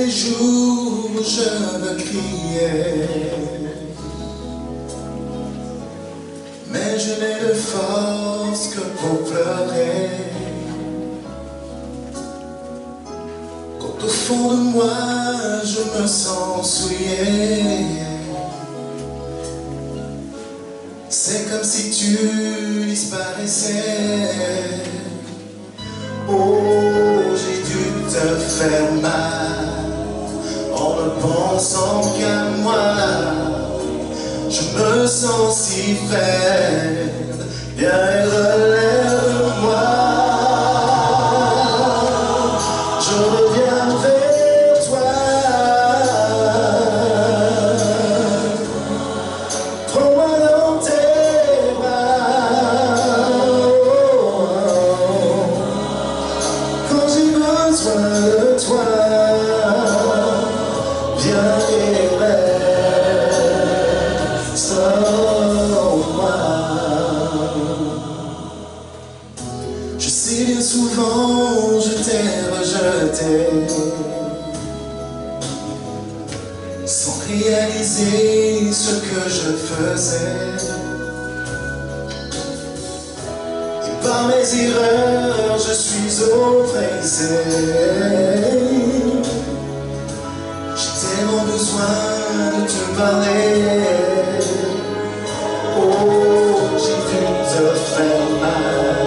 des jours où je me criais, mais je n'ai de force que pour pleurer. Quand au fond de moi je me sens souillé, c'est comme si tu disparaissais. Oh, j'ai dû te faire mal en ne pensant qu'à moi. Je me sens si faible, viens et relève-moi. Je reviens vers toi. Prends-moi dans tes bras. Quand j'ai besoin de toi, viens et reste en moi. Je sais bien souvent je t'ai rejeté, sans réaliser ce que je faisais. Et par mes erreurs je suis oppressé. J'ai tellement besoin de te parler. Oh, j'ai dû te faire mal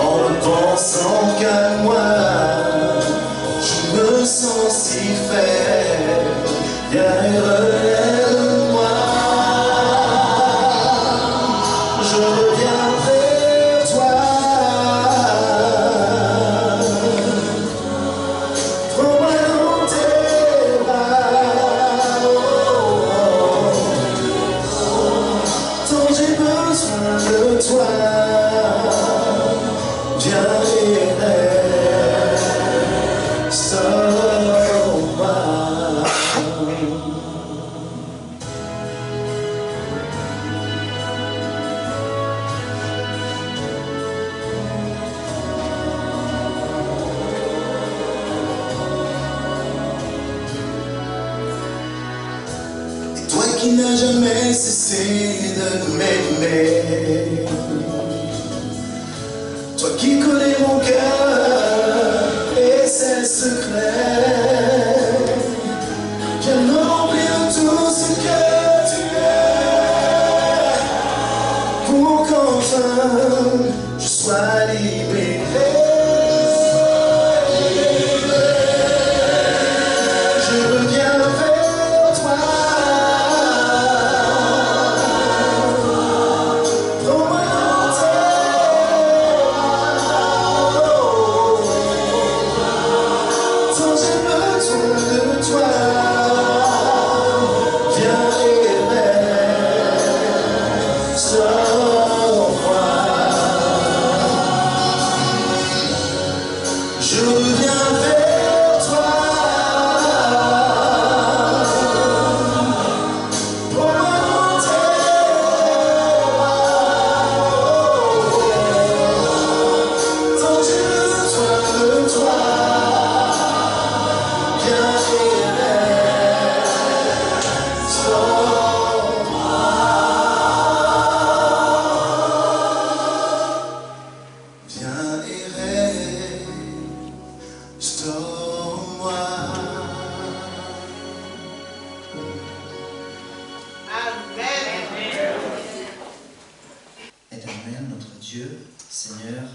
en ne pensant qu'à moi. Je me sens si faible, viens et relève-moi. Je reviens vers toi. Prends-moi dans tes bras. Tant j'ai besoin de toi, viens et reste en moi. Et toi qui n'as jamais cessé de m'aimer, toi qui connais mon cœur et ses secrets, viens me remplir de tout ce que tu es, pour qu'enfin je sois libéré. Je reviens vers toi. Prends-moi dans tes bras. Tant j'ai besoin de toi, viens et reste en moi. Je reviens vers toi. Prends-moi dans tes bras. Tant j'ai besoin de toi, viens et reste en moi. Viens et reste en moi. Éternel, notre Dieu, Seigneur,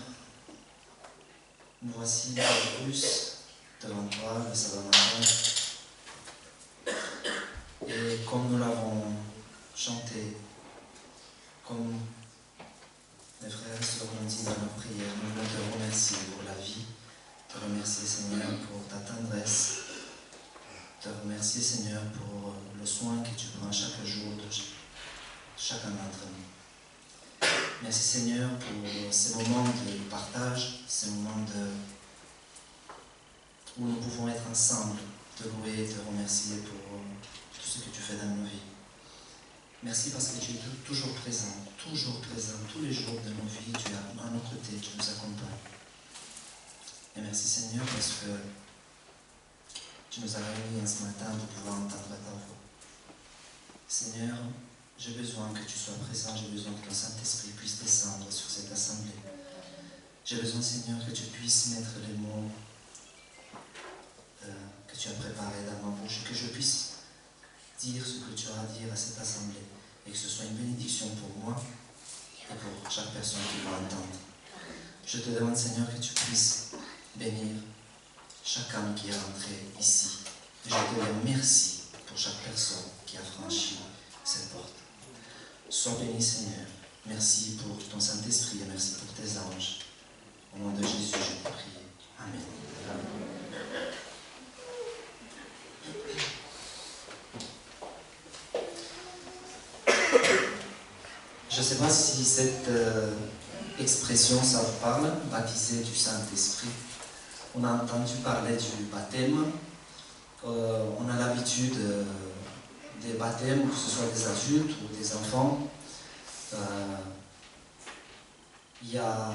nous voici de plus devant toi le sabbat matin. Et comme nous l'avons chanté, comme les frères et sœurs l'ont dit dans leur prière, nous voulons te remercier pour la vie, te remercier Seigneur pour ta tendresse, te remercier Seigneur pour le soin que tu prends chaque jour de chacun d'entre nous. Merci Seigneur pour ces moments de partage, ces moments où nous pouvons être ensemble, te louer et te remercier pour tout ce que tu fais dans nos vies. Merci parce que tu es toujours présent, tous les jours de nos vies, tu es à nos côtés, tu nous accompagnes. Et merci Seigneur parce que tu nous as réunis ce matin pour pouvoir entendre ta voix. Seigneur, j'ai besoin que tu sois présent, j'ai besoin que ton Saint-Esprit puisse descendre sur cette assemblée. J'ai besoin, Seigneur, que tu puisses mettre les mots que tu as préparés dans ma bouche, que je puisse dire ce que tu as à dire à cette assemblée, et que ce soit une bénédiction pour moi et pour chaque personne qui va entendre. Je te demande, Seigneur, que tu puisses bénir chaque âme qui est rentré ici. Et je te remercie pour chaque personne qui a franchi cette porte. Sois béni, Seigneur. Merci pour ton Saint-Esprit et merci pour tes anges. Au nom de Jésus, je te prie. Amen. Je ne sais pas si cette expression, ça vous parle, baptisé du Saint-Esprit. On a entendu parler du baptême. On a l'habitude des baptêmes, que ce soit des adultes ou des enfants. Il y a,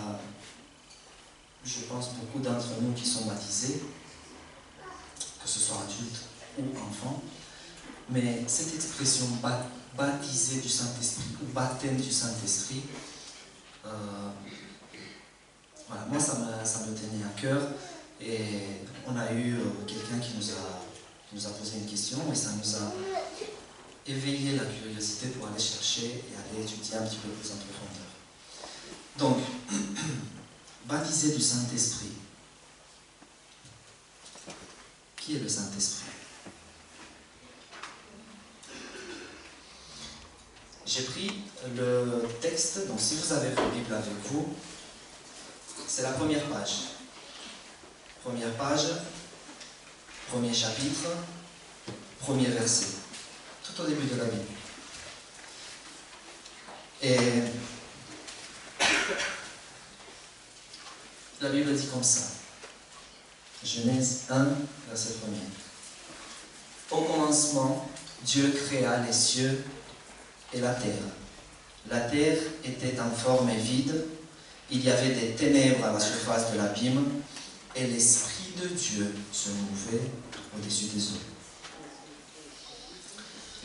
je pense, beaucoup d'entre nous qui sont baptisés, que ce soit adultes ou enfants. Mais cette expression baptisé du Saint-Esprit ou baptême du Saint-Esprit, voilà, moi ça me tenait à cœur. Et on a eu quelqu'un qui nous a posé une question et ça nous a éveillé la curiosité pour aller chercher et aller étudier un petit peu plus en profondeur. Donc, baptisé du Saint-Esprit. Qui est le Saint-Esprit? J'ai pris le texte, donc si vous avez votre Bible avec vous, c'est la première page. Première page, premier chapitre, premier verset, tout au début de la Bible. Et la Bible dit comme ça, Genèse 1, verset 1er. Au commencement, Dieu créa les cieux et la terre. La terre était informe et vide, il y avait des ténèbres à la surface de l'abîme, et l'Esprit de Dieu se mouvait au-dessus des eaux.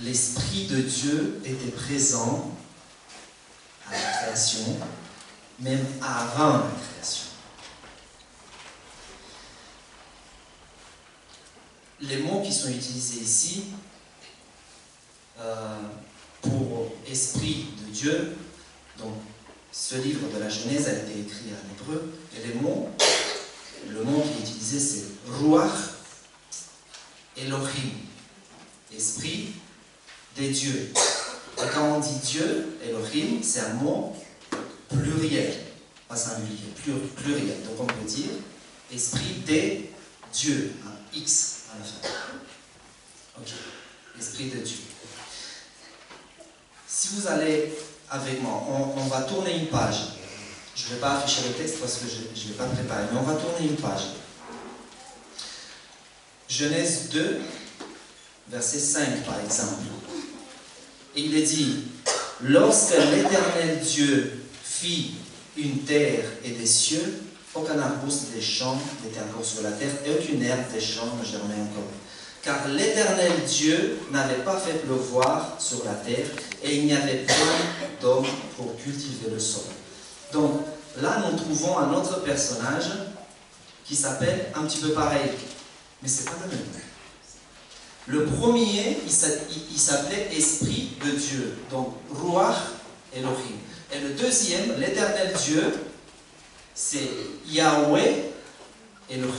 L'Esprit de Dieu était présent à la création, même avant la création. Les mots qui sont utilisés ici pour Esprit de Dieu, donc ce livre de la Genèse a été écrit en hébreu, et le mot qui est utilisé c'est Ruach Elohim, Esprit des dieux. Et quand on dit Dieu, Elohim, c'est un mot pluriel, pas singulier, pluriel. Donc on peut dire Esprit des dieux, un X à la fin. Ok, Esprit de Dieu. Si vous allez avec moi, on va tourner une page. Je ne vais pas afficher le texte parce que je ne l'ai pas préparé, mais on va tourner une page. Genèse 2, verset 5 par exemple. Et il est dit, lorsque l'Éternel Dieu fit une terre et des cieux, aucun arbuste des champs n'était encore sur la terre, et aucune herbe des champs ne germait encore. Car l'Éternel Dieu n'avait pas fait pleuvoir sur la terre, et il n'y avait point d'homme pour cultiver le sol. Donc, là, nous trouvons un autre personnage qui s'appelle un petit peu pareil, mais ce n'est pas le même. Le premier, il s'appelait Esprit de Dieu, donc Ruach Elohim. Et le deuxième, l'Éternel Dieu, c'est Yahweh Elohim.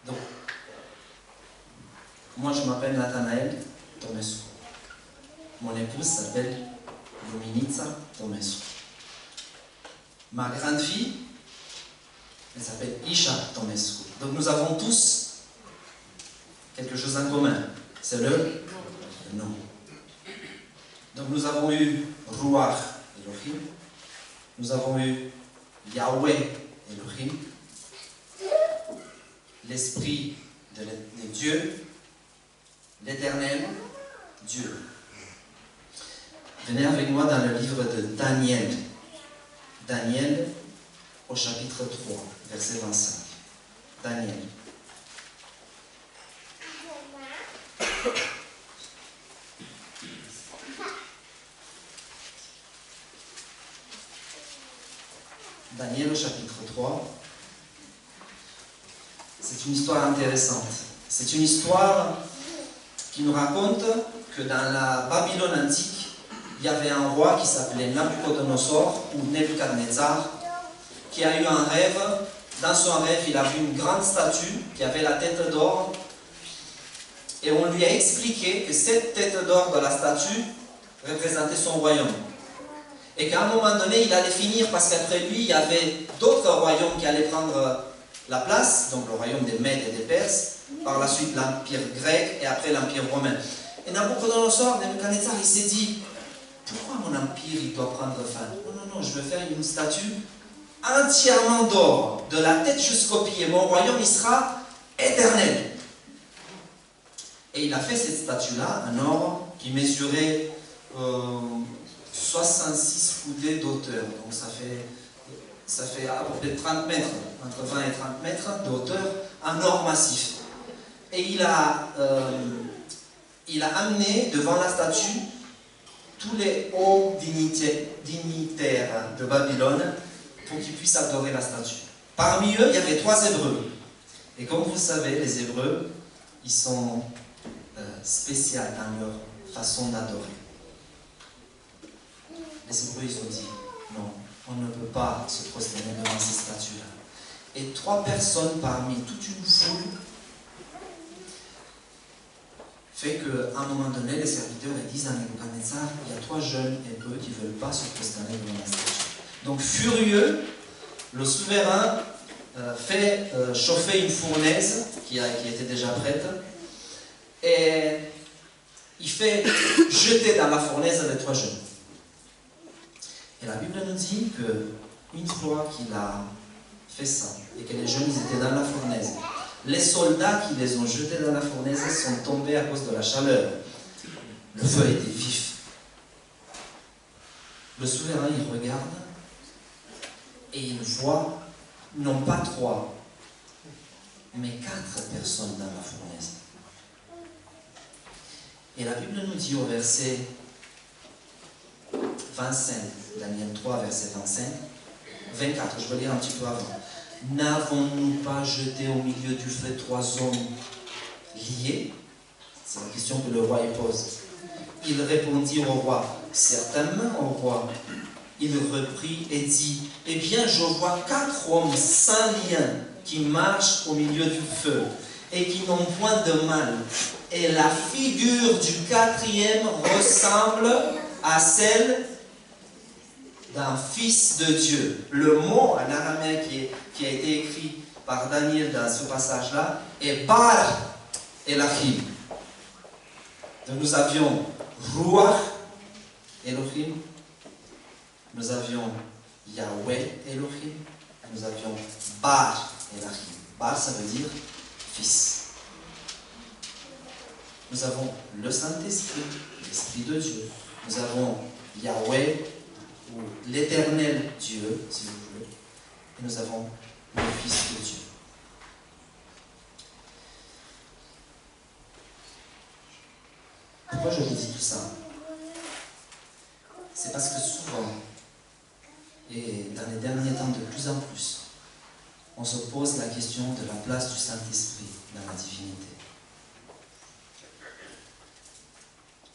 Donc, moi je m'appelle Nathanaël Tomescu. Mon épouse s'appelle Luminitsa Tomescu. Ma grande fille, elle s'appelle Isha Tomescu. Donc nous avons tous quelque chose en commun. C'est le nom. Donc nous avons eu Ruach Elohim. Nous avons eu Yahweh Elohim. L'Esprit de Dieu, l'Éternel Dieu. Venez avec moi dans le livre de Daniel. Daniel au chapitre 3, verset 25. Daniel. Daniel au chapitre 3. C'est une histoire intéressante. C'est une histoire qui nous raconte que dans la Babylone antique, il y avait un roi qui s'appelait Nabucodonosor ou Nebuchadnezzar, qui a eu un rêve. Dans son rêve, il a vu une grande statue qui avait la tête d'or. Et on lui a expliqué que cette tête d'or de la statue représentait son royaume. Et qu'à un moment donné, il allait finir parce qu'après lui, il y avait d'autres royaumes qui allaient prendre la place, donc le royaume des Mèdes et des Perses, par la suite l'Empire grec et après l'Empire romain. Et Nabucodonosor, Nebuchadnezzar, il s'est dit, pourquoi mon empire il doit prendre fin? Non, je veux faire une statue entièrement d'or, de la tête jusqu'aux pieds. Mon royaume, il sera éternel. Et il a fait cette statue-là, en or, qui mesurait 66 coudées d'auteur. Donc ça fait à peu près 30 mètres, entre 20 et 30 mètres d'auteur, en or massif. Et il a amené devant la statue tous les hauts dignitaires de Babylone pour qu'ils puissent adorer la statue. Parmi eux, il y avait 3 Hébreux. Et comme vous savez, les Hébreux, ils sont spéciaux dans leur façon d'adorer. Les Hébreux, ils ont dit, non, on ne peut pas se prosterner devant ces statues-là. Et 3 personnes parmi toute une foule fait qu'à un moment donné, les serviteurs disent à Nebuchadnezzar, il y a 3 jeunes Hébreux qui ne veulent pas se prosterner devant la statue. Donc furieux, le souverain fait chauffer une fournaise qui était déjà prête et il fait jeter dans la fournaise les 3 jeunes. Et la Bible nous dit qu'une fois qu'il a fait ça et que les jeunes étaient dans la fournaise, les soldats qui les ont jetés dans la fournaise sont tombés à cause de la chaleur. Le feu était vif. Le souverain, il regarde et il voit non pas 3, mais 4 personnes dans la fournaise. Et la Bible nous dit au verset 25, Daniel 3, verset 24, je vais lire un petit peu avant. N'avons-nous pas jeté au milieu du feu 3 hommes liés? C'est la question que le roi pose. Il répondit au roi, certainement au roi. Il reprit et dit, eh bien je vois 4 hommes sans lien qui marchent au milieu du feu et qui n'ont point de mal. Et la figure du 4e ressemble à celle d'un fils de Dieu. Le mot en araméen qui a été écrit par Daniel dans ce passage-là est Bar Elachim. Donc nous avions Ruach Elohim, nous avions Yahweh Elohim, nous avions Bar Elachim. Bar, ça veut dire fils. Nous avons le Saint-Esprit, l'Esprit de Dieu. Nous avons Yahweh, ou l'éternel Dieu, si vous voulez. Et nous avons le Fils de Dieu. Pourquoi je vous dis tout ça? C'est parce que souvent, et dans les derniers temps de plus en plus, on se pose la question de la place du Saint-Esprit dans la divinité.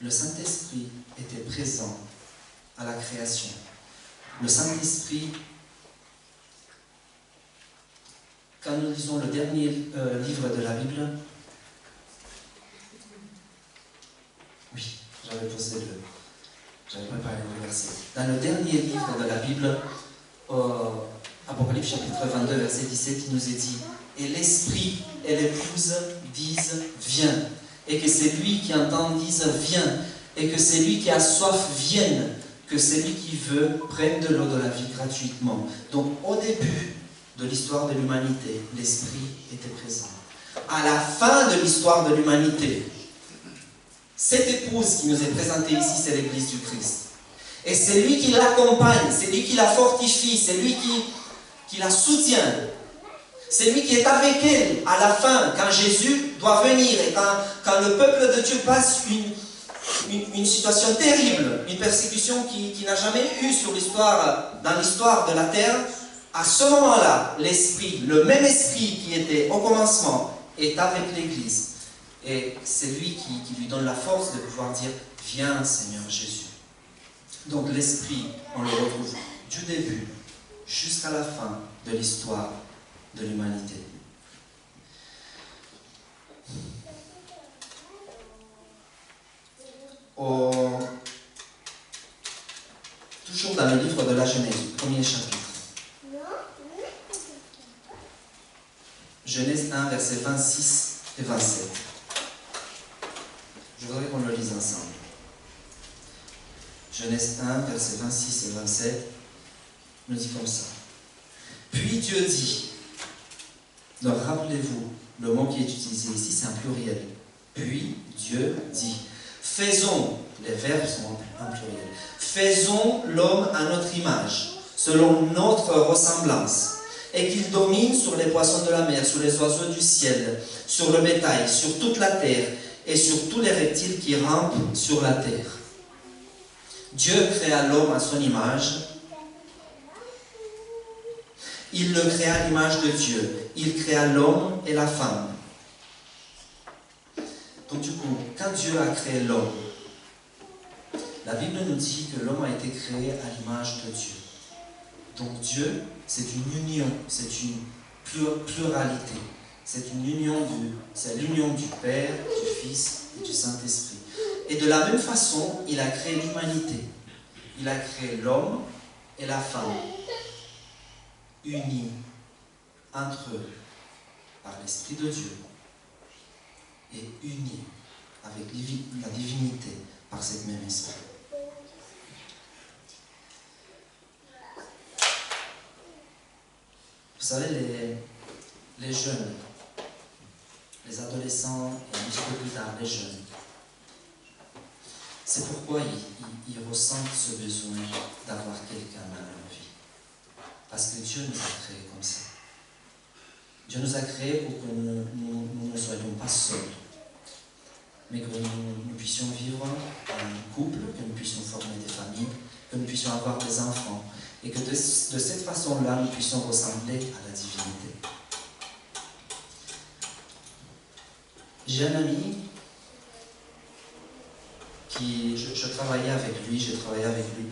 Le Saint-Esprit était présent à la création. Le Saint-Esprit, quand nous lisons le dernier livre de la Bible, oui, j'avais préparé le verset. Dans le dernier livre de la Bible, Apocalypse chapitre 22, verset 17, il nous est dit, et l'Esprit et l'épouse disent, viens. Et que c'est lui qui entend dise, viens. Et que c'est lui qui a soif, vienne. Que celui qui veut prenne de l'eau de la vie gratuitement. Donc au début de l'histoire de l'humanité, l'Esprit était présent. À la fin de l'histoire de l'humanité, cette épouse qui nous est présentée ici, c'est l'Église du Christ. Et c'est lui qui l'accompagne, c'est lui qui la fortifie, c'est lui qui la soutient. C'est lui qui est avec elle à la fin, quand Jésus doit venir et quand le peuple de Dieu passe une situation terrible, une persécution qui n'a jamais eu dans l'histoire de la terre. À ce moment-là, l'Esprit, le même Esprit qui était au commencement, est avec l'Église. Et c'est lui qui lui donne la force de pouvoir dire « Viens Seigneur Jésus ». Donc l'Esprit, on le retrouve du début jusqu'à la fin de l'histoire de l'humanité. Toujours dans le livre de la Genèse, premier chapitre. Genèse 1, versets 26 et 27. Je voudrais qu'on le lise ensemble. Genèse 1, versets 26 et 27, nous dit comme ça. Puis Dieu dit, donc rappelez-vous, le mot qui est utilisé ici, c'est un pluriel. Puis Dieu dit, faisons, les verbes sont en pluriel, faisons l'homme à notre image, selon notre ressemblance, et qu'il domine sur les poissons de la mer, sur les oiseaux du ciel, sur le bétail, sur toute la terre, et sur tous les reptiles qui rampent sur la terre. Dieu créa l'homme à son image. Il le créa à l'image de Dieu. Il créa l'homme et la femme. Donc du coup, quand Dieu a créé l'homme, la Bible nous dit que l'homme a été créé à l'image de Dieu. Donc Dieu, c'est une union, c'est une pluralité. C'est une union c'est l'union du Père, du Fils et du Saint-Esprit. Et de la même façon, il a créé l'humanité. Il a créé l'homme et la femme, unis entre eux par l'Esprit de Dieu et unis avec la divinité par cette même esprit. Vous savez, les jeunes, les adolescents et un petit peu plus tard les jeunes, c'est pourquoi ils ressentent ce besoin d'avoir quelqu'un dans leur vie. Parce que Dieu nous a créés comme ça. Dieu nous a créés pour que nous ne soyons pas seuls, mais que nous puissions vivre en couple, que nous puissions former des familles, que nous puissions avoir des enfants, et que de cette façon-là, nous puissions ressembler à la divinité. J'ai un ami qui, je travaillais avec lui, j'ai travaillé avec lui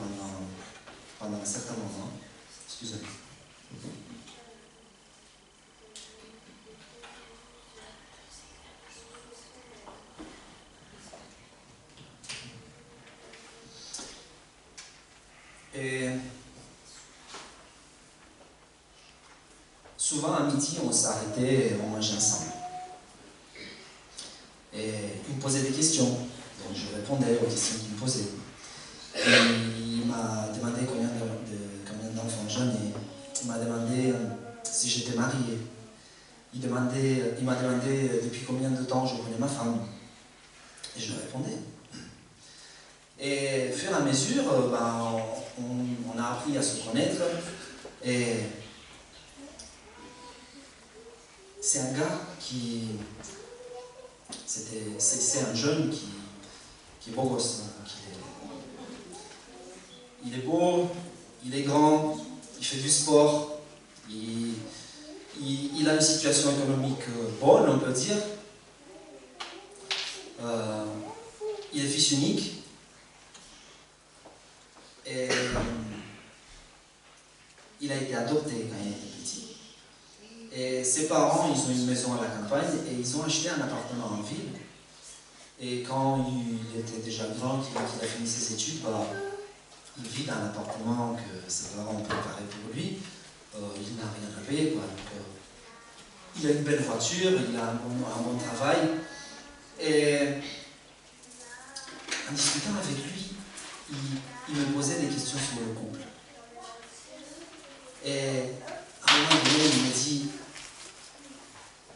pendant un certain moment. Excusez-moi. Et souvent à midi, on s'arrêtait et on mangeait ensemble. Et il me posait des questions, donc je répondais aux questions qu'il me posait. Et il m'a demandé combien d'enfants j'en ai. Il m'a demandé si j'étais marié. Il m'a demandé depuis combien de temps je connais ma femme. Et je répondais. Et au fur et à mesure, on a appris à se connaître. Et c'est un gars qui... C'est un jeune qui est beau gosse. Il est beau, il est grand, il fait du sport, il a une situation économique bonne, on peut dire. Il est fils unique. Et il a été adopté quand il était petit. Et ses parents, ils ont une maison à la campagne et ils ont acheté un appartement en ville. Et quand il était déjà grand, qu'il a fini ses études, il vit dans l'appartement que ses parents ont préparé pour lui. Il n'a rien à payer, quoi. Donc, il a une belle voiture, il a un bon travail. Et en discutant avec lui, il me posait des questions sur le couple. Et à un moment donné, il me dit,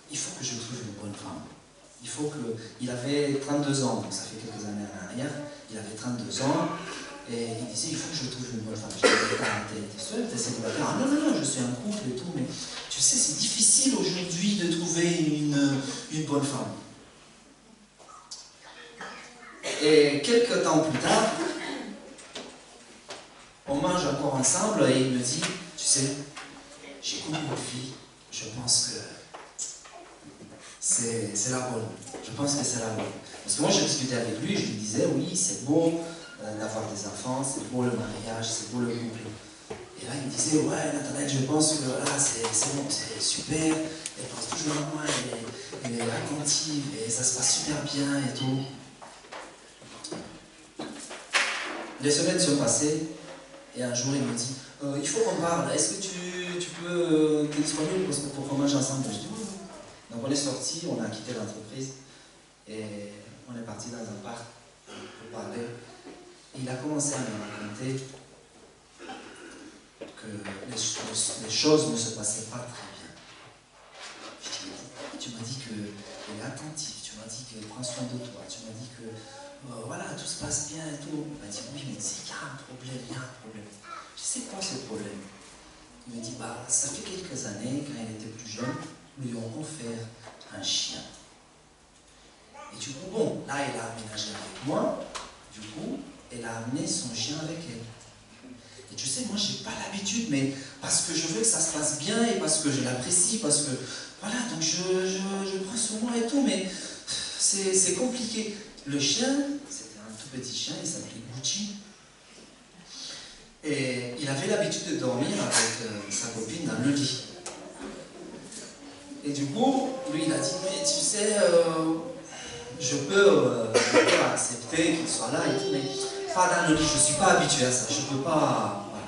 il faut que je trouve une bonne femme. Il avait 32 ans, donc ça fait quelques années en arrière. Il avait 32 ans, et il disait, il faut que je trouve une bonne femme. Je disais, t'es seul, t'es célibataire. Ah non, je suis en couple et tout, mais Tu sais, c'est difficile aujourd'hui de trouver une bonne femme. Et quelques temps plus tard, on mange encore ensemble et il me dit, tu sais, j'ai connu une fille, je pense que c'est la bonne. Je pense que c'est la bonne. Parce que moi, j'ai discuté avec lui, je lui disais, oui, c'est beau d'avoir des enfants, c'est beau le mariage, c'est beau le couple. Et là, il me disait, ouais, Nathanaël, je pense que là, c'est bon, c'est super, elle pense toujours à moi, elle est attentive, et ça se passe super bien et tout. Les semaines sont passées, et un jour, il me dit, il faut qu'on parle, est-ce que tu peux t'es disponible pour qu'on mange ensemble? Je dis, oui. Donc on est sortis, on a quitté l'entreprise, et on est parti dans un parc pour parler. Et il a commencé à me raconter que les choses ne se passaient pas très bien. Je dis, mais tu m'as dit qu'elle est attentive, tu m'as dit qu'elle prend soin de toi, tu m'as dit que voilà, tout se passe bien et tout. Il m'a dit, oui, mais il y a un problème, il y a un problème. Je sais quoi ce problème? Il me dit, bah, ça fait quelques années, quand elle était plus jeune, nous lui avons offert un chien. Et du coup, bon, là, elle a aménagé avec moi, du coup, elle a amené son chien avec elle. Et tu sais, moi, j'ai pas l'habitude, mais parce que je veux que ça se passe bien et parce que je l'apprécie, parce que, voilà, donc je prends sur moi et tout, mais c'est compliqué. Le chien, c'était un tout petit chien, il s'appelait Gucci. Et il avait l'habitude de dormir avec sa copine dans le lit. Et du coup, lui, il a dit, mais tu sais, je peux accepter qu'il soit là et tout, mais pas dans le lit, je ne suis pas habitué à ça, je ne peux pas... Voilà.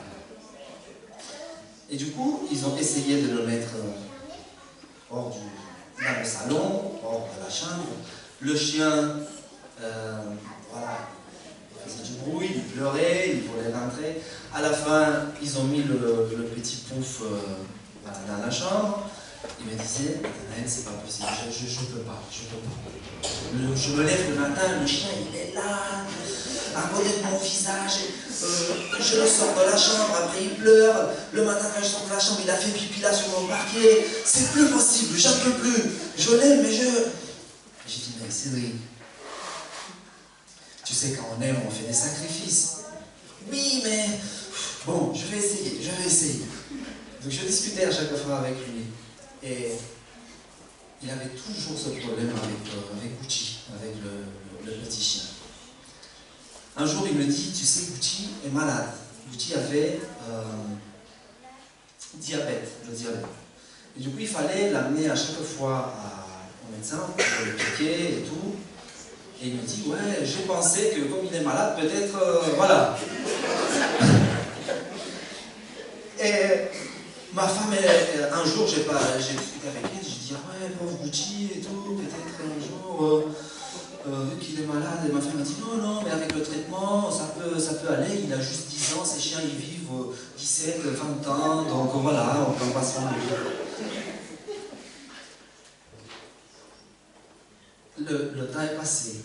Et du coup, ils ont essayé de le mettre dans le salon, hors de la chambre. Le chien, voilà, il faisait du bruit, il pleurait, il voulait rentrer. À la fin, ils ont mis le petit pouf dans la chambre. Il me disait, Nathanaël, c'est pas possible, je peux pas. Je me lève le matin, le chien il est là, à côté de mon visage, je le sors de la chambre, après il pleure, le matin quand je sors de la chambre, il a fait pipi là sur mon parquet, c'est plus possible, j'en peux plus, je l'aime mais je... J'ai dit, mais Cédric, tu sais quand on aime, on fait des sacrifices. Oui, mais bon, je vais essayer. Donc je discutais à chaque fois avec lui. Et il avait toujours ce problème avec Gucci, avec le petit chien. Un jour, il me dit, tu sais, Gucci est malade. Gucci avait le diabète. Et du coup, il fallait l'amener à chaque fois au médecin pour le piquer et tout. Et il me dit, ouais, j'ai pensé que comme il est malade, peut-être, voilà. Et ma femme, un jour, j'ai discuté avec elle, j'ai dit, ah ouais, pauvre Gucci et tout, peut-être un jour, vu qu'il est malade, et ma femme m'a dit, non, mais avec le traitement, ça peut aller, il a juste 10 ans, ces chiens, ils vivent 17, 20 ans, donc voilà, on peut pas se faire le temps est passé.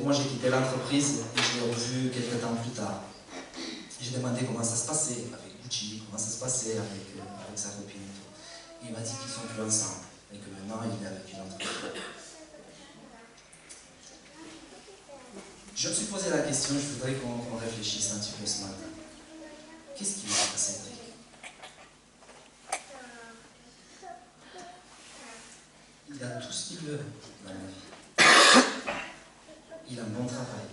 Moi, j'ai quitté l'entreprise et je l'ai revu quelques temps plus tard. J'ai demandé comment ça se passait avec Gucci, comment ça se passait avec sa copine et tout. Et il m'a dit qu'ils sont plus ensemble et que maintenant il est avec une autre fille. Je me suis posé la question, je voudrais qu'on réfléchisse un petit peu ce matin. Qu'est-ce qui manque à Cédric? Il a tout ce qu'il veut dans la vie. Il a un bon travail.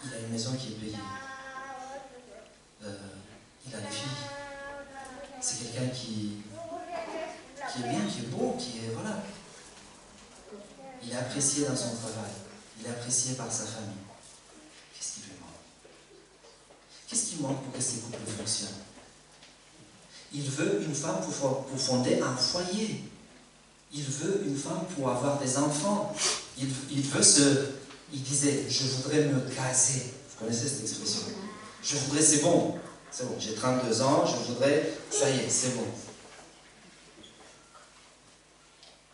Il a une maison qui est payée. Il a des filles. C'est quelqu'un qui est bien, qui est beau, qui est... Voilà. Il est apprécié dans son travail. Il est apprécié par sa famille. Qu'est-ce qui lui manque? Qu'est-ce qui manque pour que ces couples fonctionnent? Il veut une femme pour fonder un foyer. Il veut une femme pour avoir des enfants. Il disait, je voudrais me caser. Vous connaissez cette expression? Je voudrais, c'est bon, j'ai 32 ans, je voudrais, ça y est, c'est bon.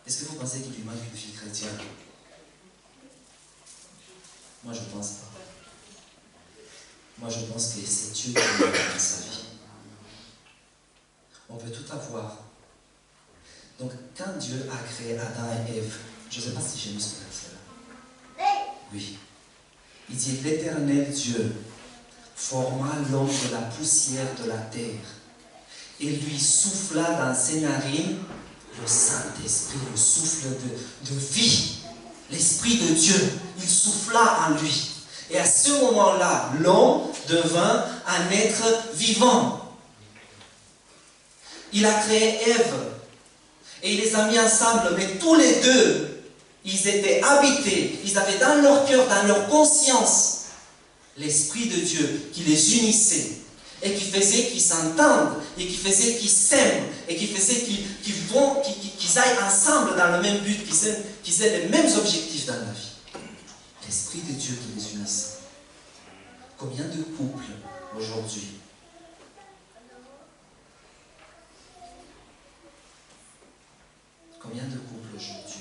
Est-ce que vous pensez qu'il lui manque une fille chrétienne? Moi, je ne pense pas. Moi, je pense que c'est Dieu qui lui manque dans sa vie. tout avoir. Donc, quand Dieu a créé Adam et Ève, je ne sais pas si j'ai mis ce verset-là. Oui. Il dit, l'Éternel Dieu forma l'homme de la poussière de la terre et lui souffla dans ses narines le Saint-Esprit, le souffle de vie, l'Esprit de Dieu. Il souffla en lui. Et à ce moment-là, l'homme devint un être vivant. Il a créé Ève et il les a mis ensemble, mais tous les deux, ils étaient habités, ils avaient dans leur cœur, dans leur conscience, l'Esprit de Dieu qui les unissait et qui faisait qu'ils s'entendent et qui faisait qu'ils s'aiment et qui faisait qu'ils aillent ensemble dans le même but, qu'ils aient les mêmes objectifs dans la vie. L'Esprit de Dieu qui les unissait. Combien de couples aujourd'hui Combien de couples aujourd'hui,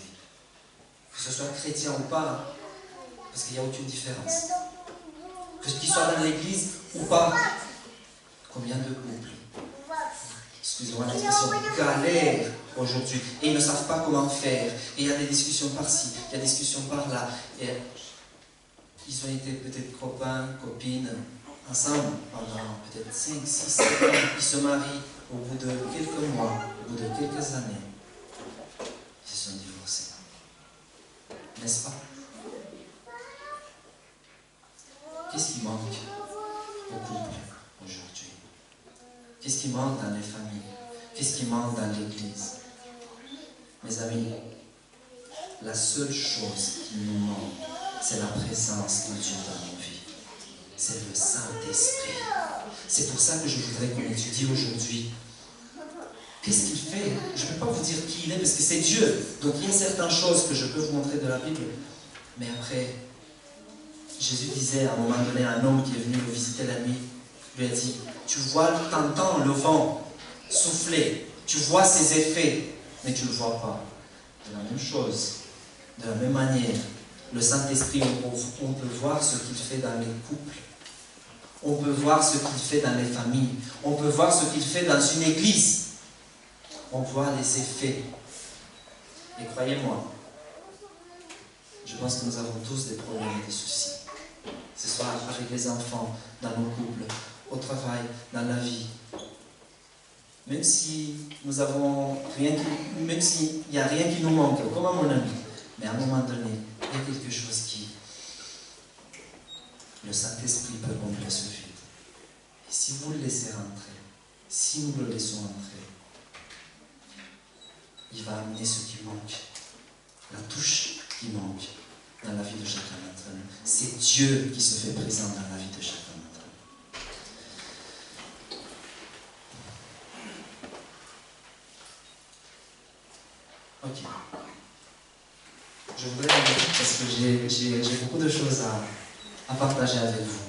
que ce soit chrétien ou pas, parce qu'il n'y a aucune différence, qu'ils soient dans l'église ou pas, combien de couples, excusez-moi l'expression, galèrent aujourd'hui et ils ne savent pas comment faire. Et il y a des discussions par-ci, il y a des discussions par-là. Et ils ont été peut-être copains, copines, ensemble pendant peut-être 5, 6, 7 ans. Ils se marient au bout de quelques mois, au bout de quelques années. Ils se sont divorcés. N'est-ce pas? Qu'est-ce qui manque au couple aujourd'hui? Qu'est-ce qui manque dans les familles? Qu'est-ce qui manque dans l'Église? Mes amis, la seule chose qui nous manque, c'est la présence de Dieu dans nos vies. C'est le Saint-Esprit. C'est pour ça que je voudrais qu'on étudie aujourd'hui. Qu'est-ce qu'il fait? Je ne peux pas vous dire qui il est, parce que c'est Dieu. Donc il y a certaines choses que je peux vous montrer de la Bible. Mais après, Jésus disait à un moment donné à un homme qui est venu le visiter la nuit, lui a dit, tu vois, t'entends le vent souffler, tu vois ses effets, mais tu ne le vois pas. De la même chose, de la même manière, le Saint-Esprit, on peut voir ce qu'il fait dans les couples. On peut voir ce qu'il fait dans les familles. On peut voir ce qu'il fait dans une église. On voit les effets. Et croyez-moi, je pense que nous avons tous des problèmes et des soucis. Ce soit avec les enfants, dans nos couples, au travail, dans la vie. Même si nous avons rien, même s'il n'y a rien qui nous manque, comme à mon ami, mais à un moment donné, il y a quelque chose qui, le Saint-Esprit peut combler ce vide. Et si vous le laissez rentrer, si nous le laissons entrer, il va amener ce qui manque, la touche qui manque dans la vie de chacun d'entre nous. C'est Dieu qui se fait présent dans la vie de chacun d'entre nous. Ok. Je voudrais parce que j'ai beaucoup de choses à partager avec vous.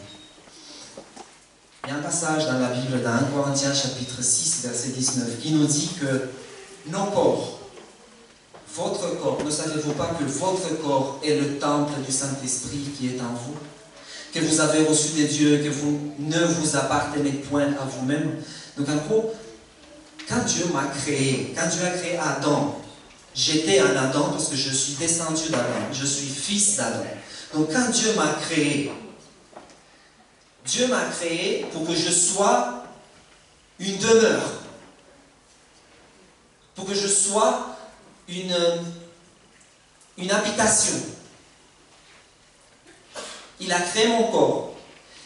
Il y a un passage dans la Bible, dans 1 Corinthiens chapitre 6, verset 19, qui nous dit que nos corps, votre corps, ne savez-vous pas que votre corps est le temple du Saint-Esprit qui est en vous? Que vous avez reçu des dieux, que vous ne vous appartenez point à vous-même. Donc en gros, quand Dieu m'a créé, quand Dieu a créé Adam, j'étais un Adam parce que je suis descendu d'Adam, je suis fils d'Adam. Donc quand Dieu m'a créé pour que je sois une demeure, pour que je sois une habitation. Il a créé mon corps.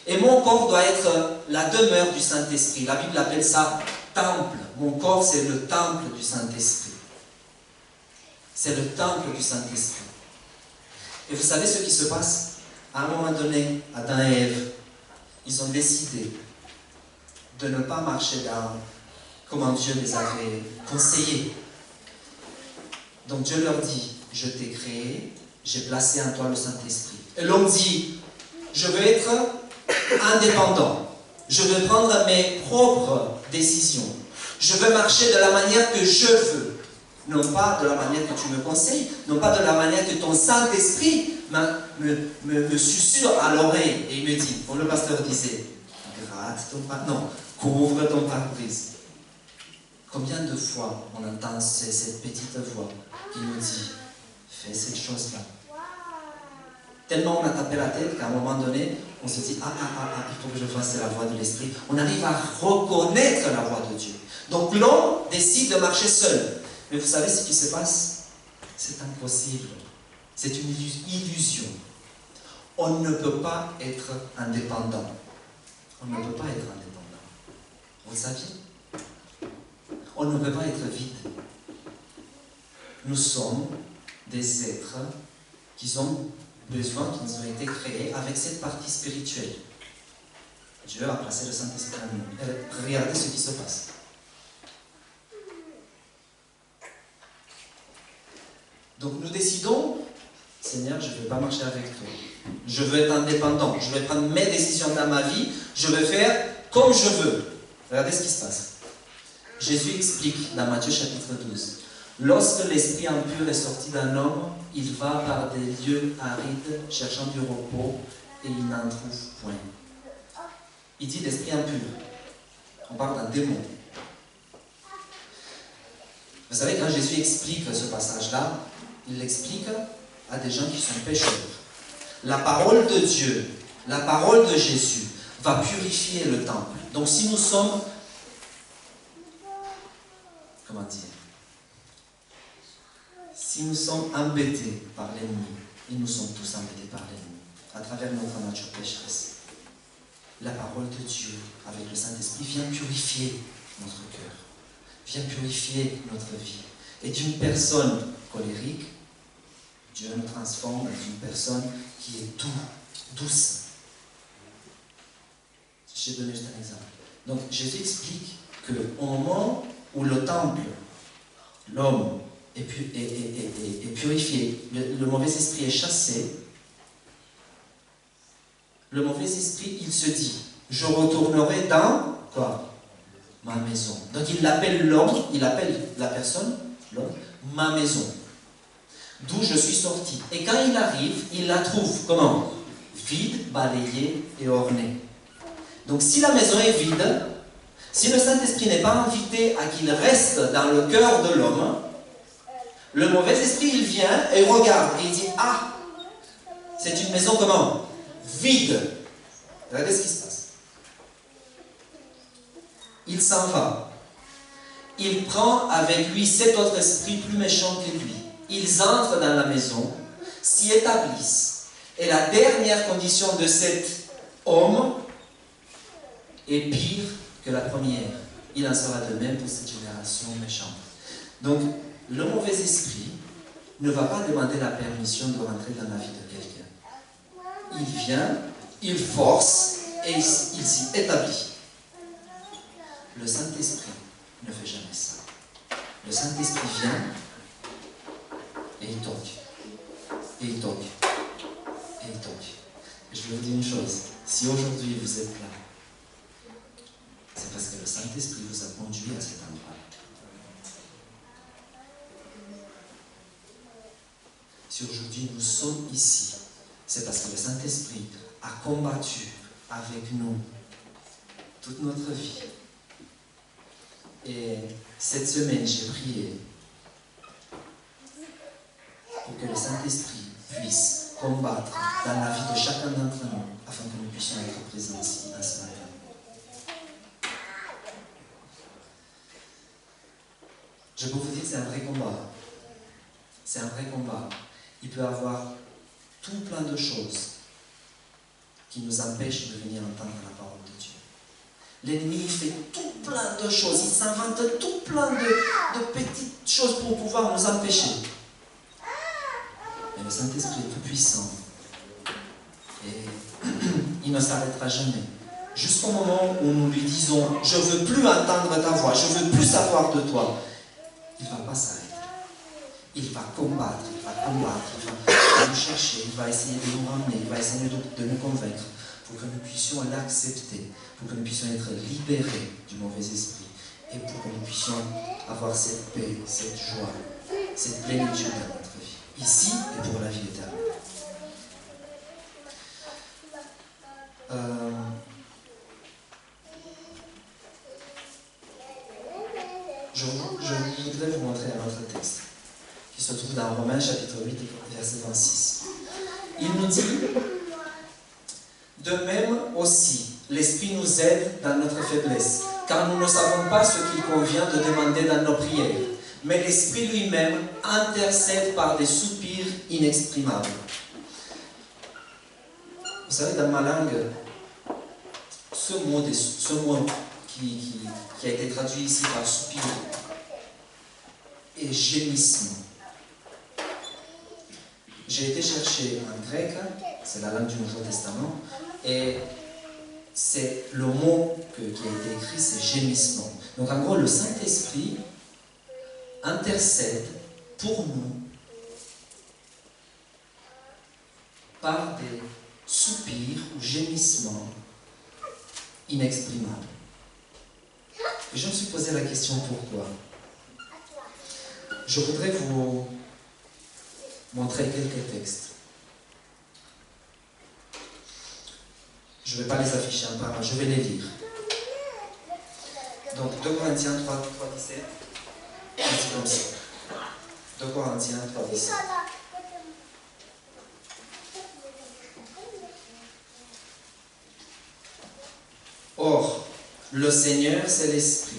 Et mon corps doit être la demeure du Saint-Esprit. La Bible appelle ça temple. Mon corps, c'est le temple du Saint-Esprit. C'est le temple du Saint-Esprit. Et vous savez ce qui se passe? À un moment donné, Adam et Ève, ils ont décidé de ne pas marcher dans comment Dieu les avait conseillés. Donc Dieu leur dit, je t'ai créé, j'ai placé en toi le Saint-Esprit. Et l'homme dit, je veux être indépendant. Je veux prendre mes propres décisions. Je veux marcher de la manière que je veux. Non pas de la manière que tu me conseilles, non pas de la manière que ton Saint-Esprit me susurre à l'oreille. Et il me dit, comme le pasteur disait, gratte ton pare-brise. Non, couvre ton pare-brise. Combien de fois on entend cette petite voix qui nous dit « Fais cette chose-là ». Tellement on a tapé la tête qu'à un moment donné, on se dit « Ah, il faut que je fasse la voix de l'Esprit ». On arrive à reconnaître la voix de Dieu. Donc l'homme décide de marcher seul. Mais vous savez ce qui se passe? C'est impossible. C'est une illusion. On ne peut pas être indépendant. On ne peut pas être indépendant. Vous le saviez? On ne peut pas être vide. Nous sommes des êtres qui ont besoin, qui nous ont été créés avec cette partie spirituelle. Dieu a placé le Saint-Esprit en nous. Regardez ce qui se passe. Donc nous décidons, Seigneur, je ne vais pas marcher avec toi. Je veux être indépendant. Je vais prendre mes décisions dans ma vie. Je vais faire comme je veux. Regardez ce qui se passe. Jésus explique dans Matthieu chapitre 12. Lorsque l'esprit impur est sorti d'un homme, il va par des lieux arides, cherchant du repos, et il n'en trouve point. Il dit l'esprit impur. On parle d'un démon. Vous savez, quand Jésus explique ce passage-là, il l'explique à des gens qui sont pécheurs. La parole de Dieu, la parole de Jésus, va purifier le temple. Donc si nous sommes, comment dire, si nous sommes embêtés par l'ennemi, et nous sommes tous embêtés par l'ennemi, à travers notre nature pécheresse, la parole de Dieu, avec le Saint-Esprit, vient purifier notre cœur, vient purifier notre vie. Et d'une personne colérique, Dieu nous transforme dans une personne qui est douce. Je vais donner juste un exemple. Donc Jésus explique qu'au moment où le temple, l'homme est purifié, le mauvais esprit est chassé, le mauvais esprit, il se dit, je retournerai dans quoi? Ma maison. Donc il appelle l'homme, il appelle la personne, l'homme, ma maison. D'où je suis sorti. Et quand il arrive, il la trouve comment? Vide, balayée et ornée. Donc si la maison est vide, si le Saint-Esprit n'est pas invité à qu'il reste dans le cœur de l'homme, le mauvais esprit, il vient et regarde et il dit, ah, c'est une maison comment? Vide. Regardez ce qui se passe. Il s'en va. Il prend avec lui 7 autres esprits plus méchants que lui. Ils entrent dans la maison, s'y établissent. Et la dernière condition de cet homme est pire que la première. Il en sera de même pour cette génération méchante. Donc, le mauvais esprit ne va pas demander la permission de rentrer dans la vie de quelqu'un. Il vient, il force et il s'y établit. Le Saint-Esprit ne fait jamais ça. Le Saint-Esprit vient et il toque. Et il toque. Et il toque. Et je vous dis une chose. Si aujourd'hui vous êtes là, c'est parce que le Saint-Esprit vous a conduit à cet endroit. Si aujourd'hui nous sommes ici, c'est parce que le Saint-Esprit a combattu avec nous toute notre vie. Et cette semaine, j'ai prié pour que le Saint-Esprit puisse combattre dans la vie de chacun d'entre nous, afin que nous puissions être présents ici, à ce matin. Je peux vous dire que c'est un vrai combat. C'est un vrai combat. Il peut y avoir tout plein de choses qui nous empêchent de venir entendre la parole de Dieu. L'ennemi fait tout plein de choses. Il s'invente tout plein de petites choses pour pouvoir nous empêcher. Mais le Saint-Esprit est tout puissant. Et il ne s'arrêtera jamais. Jusqu'au moment où nous lui disons « Je ne veux plus entendre ta voix, je ne veux plus savoir de toi », il ne va pas s'arrêter. Il va combattre, il va nous chercher, il va essayer de nous ramener, il va essayer de nous convaincre pour que nous puissions l'accepter, pour que nous puissions être libérés du mauvais esprit et pour que nous puissions avoir cette paix, cette joie, cette plénitude dans notre vie, ici et pour la vie éternelle. je voudrais vous montrer un autre texte qui se trouve dans Romains chapitre 8, verset 26. Il nous dit, de même aussi, l'Esprit nous aide dans notre faiblesse, car nous ne savons pas ce qu'il convient de demander dans nos prières. Mais l'Esprit lui-même intercède par des soupirs inexprimables. Vous savez, dans ma langue, ce mot qui a été traduit ici par soupir est gémissement. J'ai été chercher en grec, c'est la langue du Nouveau Testament, et c'est le mot qui a été écrit, c'est gémissement. Donc en gros, le Saint-Esprit intercède pour nous par des soupirs ou gémissements inexprimables. Et je me suis posé la question pourquoi. Je voudrais vous montrer quelques textes. Je ne vais pas les afficher en parlant, je vais les lire. Donc 2 Corinthiens 3, 17, c'est comme ça. 2 Corinthiens 3, 17. Or, le Seigneur, c'est l'Esprit.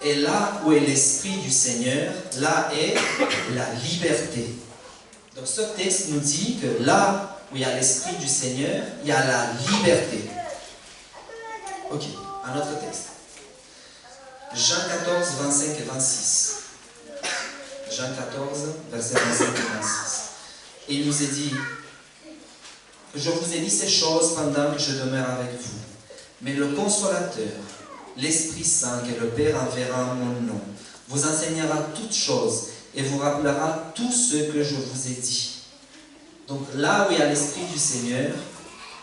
Et là où est l'Esprit du Seigneur, là est la liberté. Donc ce texte nous dit que là où il y a l'Esprit du Seigneur, il y a la liberté. Ok, un autre texte. Jean 14, 25 et 26. Jean 14, verset 25 et 26. Et il nous est dit, je vous ai dit ces choses pendant que je demeure avec vous. Mais le Consolateur, l'Esprit Saint que le Père enverra en mon nom, vous enseignera toutes choses et vous rappellera tout ce que je vous ai dit. Donc là où il y a l'Esprit du Seigneur,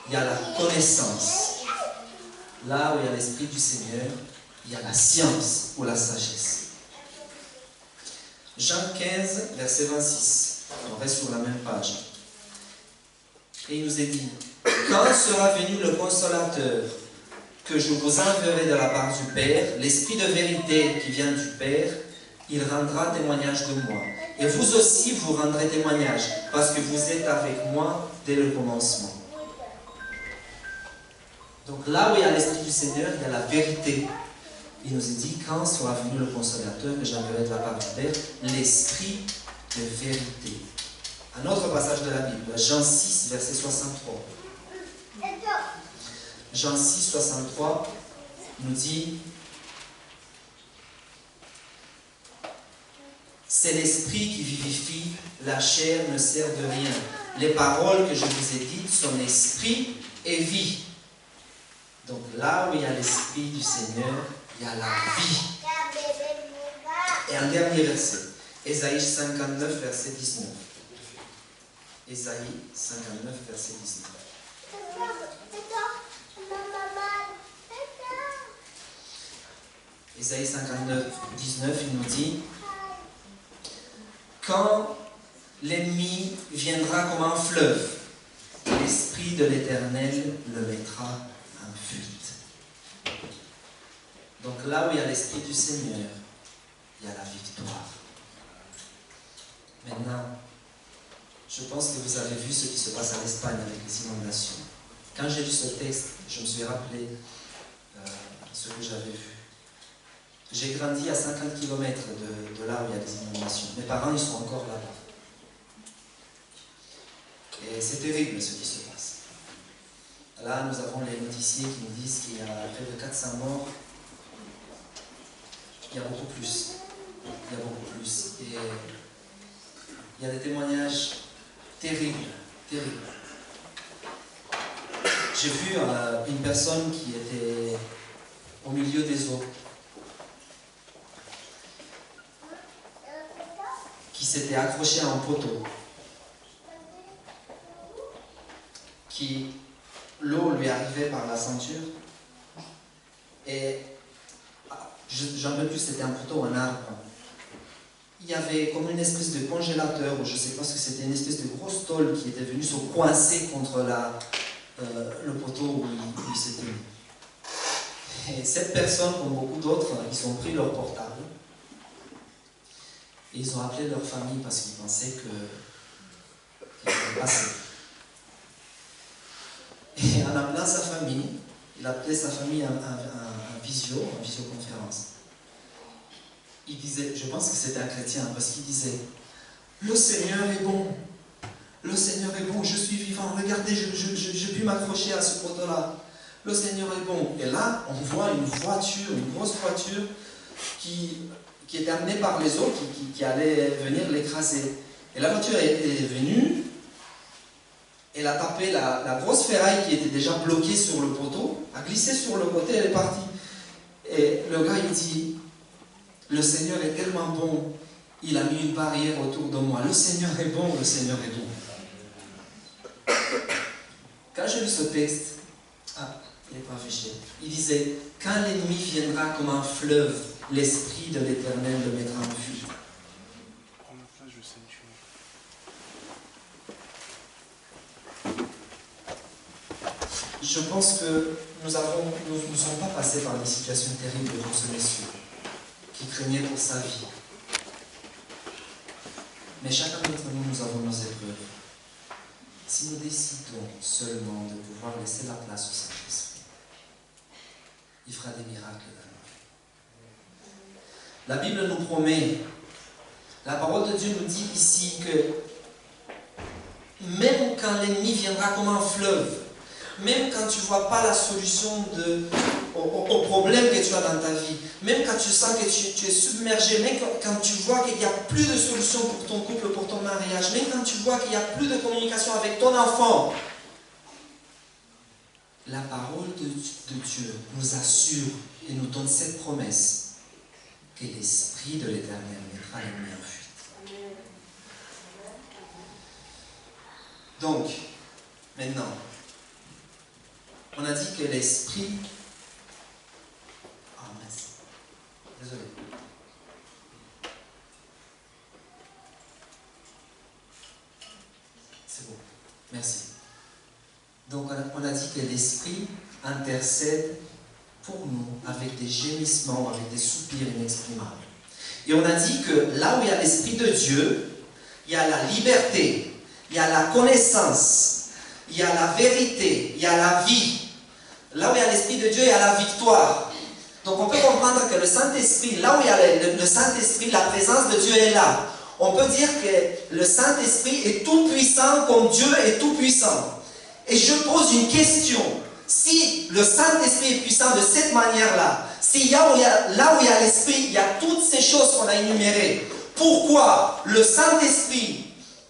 il y a la connaissance. Là où il y a l'Esprit du Seigneur, il y a la science ou la sagesse. Jean 15, verset 26. On reste sur la même page. Et il nous est dit, quand sera venu le Consolateur, que je vous enverrai de la part du Père, l'Esprit de vérité qui vient du Père, il rendra témoignage de moi. Et vous aussi, vous rendrez témoignage, parce que vous êtes avec moi dès le commencement. Donc là où il y a l'Esprit du Seigneur, il y a la vérité. Il nous est dit, quand sera venu le Consolateur, que j'enverrai de la part du Père, l'Esprit de vérité. Un autre passage de la Bible, Jean 6, verset 63. Jean 6, 63 nous dit, c'est l'Esprit qui vivifie, la chair ne sert de rien. Les paroles que je vous ai dites sont esprit et vie. Donc là où il y a l'Esprit du Seigneur, il y a la vie. Et un dernier verset, Ésaïe 59, verset 19. Ésaïe 59, verset 19. Ésaïe 59, 19, il nous dit, quand l'ennemi viendra comme un fleuve, l'Esprit de l'Éternel le mettra en fuite. Donc là où il y a l'Esprit du Seigneur, il y a la victoire. Maintenant, je pense que vous avez vu ce qui se passe en Espagne avec les inondations. Quand j'ai lu ce texte, je me suis rappelé ce que j'avais vu. J'ai grandi à 50 km de là où il y a des inondations. Mes parents, ils sont encore là-bas. Et c'est terrible ce qui se passe. Là, nous avons les noticiers qui nous disent qu'il y a près de 400 morts. Il y a beaucoup plus. Il y a beaucoup plus. Et il y a des témoignages terribles, terribles. J'ai vu une personne qui était au milieu des eaux, qui s'était accrochée à un poteau, qui l'eau lui arrivait par la ceinture, et j'en veux plus, c'était un poteau, un arbre. Il y avait comme une espèce de congélateur, ou je ne sais pas ce que c'était, une espèce de grosse tôle qui était venue se coincer contre le poteau où il s'était mis. Et cette personne, comme beaucoup d'autres, ils ont pris leur portable Et ils ont appelé leur famille parce qu'ils pensaient qu'il était passé. Et en appelant sa famille, il appelait sa famille en visioconférence. Il disait, je pense que c'était un chrétien, parce qu'il disait, le Seigneur est bon, le Seigneur est bon, je suis vivant, regardez, je puis m'accrocher à ce poteau-là, le Seigneur est bon. Et là, on voit une voiture, une grosse voiture, qui était amenée par les eaux, qui allait venir l'écraser. Et la voiture est venue, elle a tapé la grosse ferraille qui était déjà bloquée sur le poteau, a glissé sur le côté, elle est partie. Et le gars, il dit, le Seigneur est tellement bon, il a mis une barrière autour de moi. Le Seigneur est bon, le Seigneur est bon. Quand j'ai lu ce texte, il n'est pas affiché, il disait, quand l'ennemi viendra comme un fleuve, l'Esprit de l'Éternel le mettra en fuite. Je pense que nous ne sommes pas passés par des situations terribles pour ce monsieur, qui craignait pour sa vie. Mais chacun d'entre nous avons nos épreuves. Si nous décidons seulement de pouvoir laisser la place au Saint-Esprit, il fera des miracles dans nous. La Bible nous promet, la parole de Dieu nous dit ici que même quand l'ennemi viendra comme un fleuve, même quand tu ne vois pas la solution au problème que tu as dans ta vie, même quand tu sens que tu es submergé, même quand tu vois qu'il n'y a plus de solution pour ton couple, pour ton mariage, même quand tu vois qu'il n'y a plus de communication avec ton enfant, la parole de Dieu nous assure et nous donne cette promesse que l'Esprit de l'Éternel mettra l'ennemi en fuite. Donc, maintenant, on a dit que l'Esprit... Ah, merci. Désolé. C'est bon. Merci. Donc, on a dit que l'Esprit intercède pour nous avec des gémissements, avec des soupirs inexprimables. Et on a dit que là où il y a l'Esprit de Dieu, il y a la liberté, il y a la connaissance, il y a la vérité, il y a la vie. Là où il y a l'Esprit de Dieu, il y a la victoire. Donc on peut comprendre que le Saint-Esprit, là où il y a le Saint-Esprit, la présence de Dieu est là. On peut dire que le Saint-Esprit est tout puissant comme Dieu est tout puissant. Et je pose une question. Si le Saint-Esprit est puissant de cette manière-là, si là où il y a l'Esprit, il y a toutes ces choses qu'on a énumérées, pourquoi le Saint-Esprit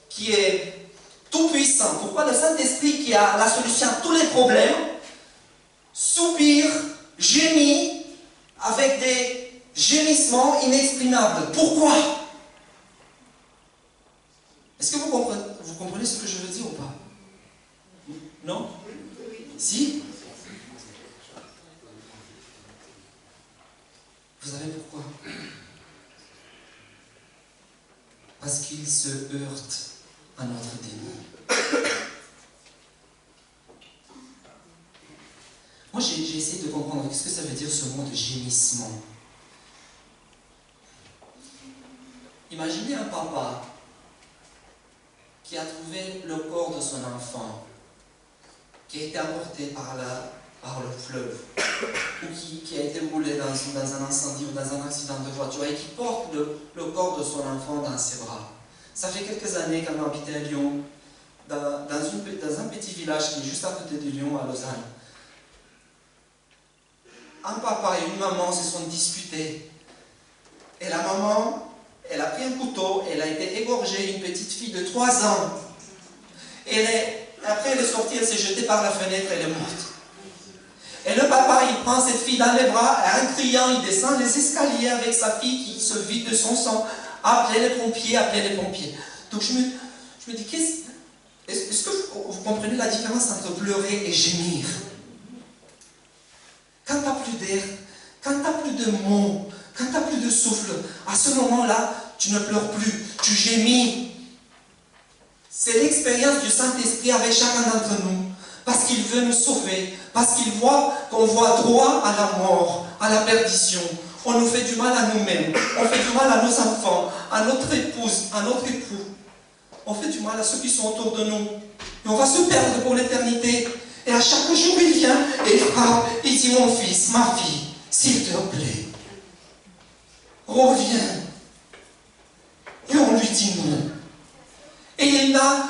qui est tout puissant, pourquoi le Saint-Esprit qui a la solution à tous les problèmes, soupire, gémit, avec des gémissements inexprimables? Pourquoi? Est-ce que vous comprenez ce que je veux dire ou pas? Non? Si? Vous savez pourquoi? Parce qu'il se heurte à notre déni. Moi, j'ai essayé de comprendre qu'est-ce que ça veut dire ce mot de gémissement. Imaginez un papa qui a trouvé le corps de son enfant, qui a été emporté par le fleuve, ou qui a été roulé dans un incendie ou dans un accident de voiture, et qui porte le corps de son enfant dans ses bras. Ça fait quelques années qu'on habitait à Lyon, dans un petit village qui est juste à côté de Lyon, à Lausanne. Un papa et une maman se sont disputés. Et la maman, elle a pris un couteau, elle a été égorgée, une petite fille de 3 ans. Après elle est sortie, elle s'est jetée par la fenêtre, elle est morte. Et le papa, il prend cette fille dans les bras, en criant, il descend les escaliers avec sa fille qui se vide de son sang. Appelez les pompiers, appelez les pompiers. Donc je me dis, est-ce que vous comprenez la différence entre pleurer et gémir? Quand tu n'as plus d'air, quand tu n'as plus de mots, quand tu n'as plus de souffle, à ce moment-là, tu ne pleures plus, tu gémis. C'est l'expérience du Saint-Esprit avec chacun d'entre nous, parce qu'il veut nous sauver, parce qu'il voit qu'on voit droit à la mort, à la perdition. On nous fait du mal à nous-mêmes. On fait du mal à nos enfants, à notre épouse, à notre époux. On fait du mal à ceux qui sont autour de nous. Et on va se perdre pour l'éternité. Et à chaque jour, il vient et il frappe. Il dit, mon fils, ma fille, s'il te plaît, reviens. Et on lui dit non. Et il a,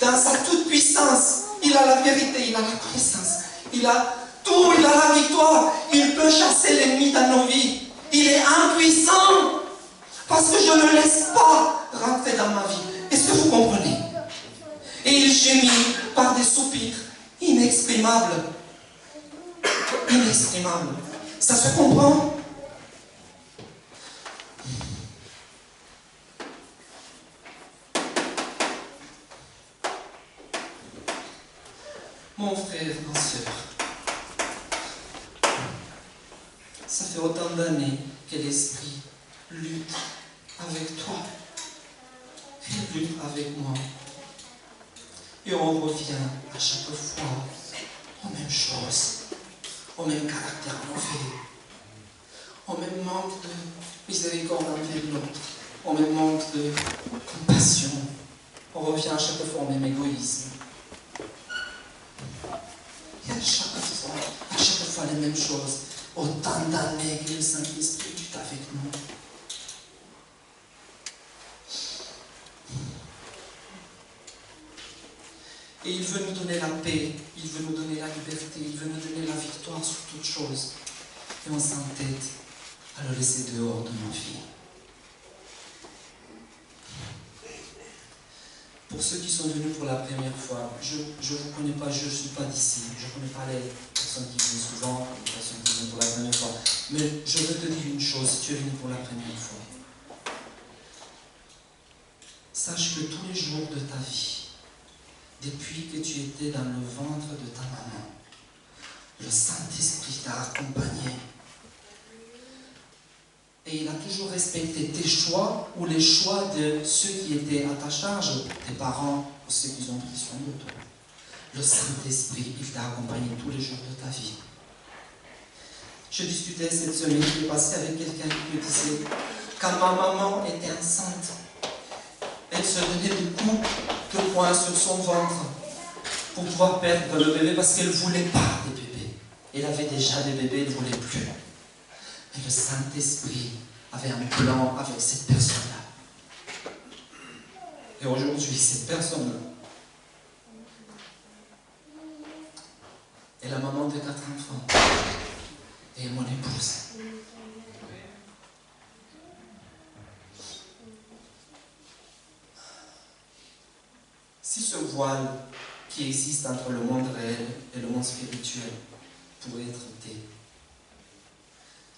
dans sa toute-puissance, il a la vérité, il a la connaissance, il a tout, il a la victoire. Il peut chasser l'ennemi dans nos vies. Il est impuissant parce que je ne laisse pas rentrer dans ma vie. Est-ce que vous comprenez? Et il gémit par des soupirs inexprimables. Inexprimables. Ça se comprend? Mon frère, ma soeur, ça fait autant d'années que l'esprit lutte avec toi. Il lutte avec moi. Et on revient à chaque fois aux mêmes choses, au même caractère mauvais, au même manque de miséricorde envers l'autre, au même manque de compassion. On revient à chaque fois au même égoïsme. Et à chaque fois les mêmes choses. Autant d'années que le Saint-Esprit est avec nous. Et il veut nous donner la paix, il veut nous donner la liberté, il veut nous donner la victoire sur toutes choses. Et on s'entête à le laisser dehors de nos vies. Pour ceux qui sont venus pour la première fois, je ne vous connais pas, je ne suis pas d'ici, je ne connais pas les personnes qui viennent souvent, les personnes qui viennent pour la première fois. Mais je veux te dire une chose, si tu es venu pour la première fois. Sache que tous les jours de ta vie, depuis que tu étais dans le ventre de ta maman, le Saint-Esprit t'a accompagné. Et il a toujours respecté tes choix ou les choix de ceux qui étaient à ta charge, tes parents ou ceux qui ont pris soin de toi. Le Saint-Esprit, il t'a accompagné tous les jours de ta vie. Je discutais cette semaine qui est passée avec quelqu'un qui me disait, quand ma maman était enceinte, elle se donnait des coups de poing sur son ventre pour pouvoir perdre le bébé parce qu'elle ne voulait pas des bébés. Elle avait déjà des bébés, elle ne voulait plus. Mais le Saint-Esprit avait un plan avec cette personne-là. Et aujourd'hui, cette personne-là est la maman de 4 enfants et est mon épouse. Si ce voile qui existe entre le monde réel et le monde spirituel pourrait être ôté,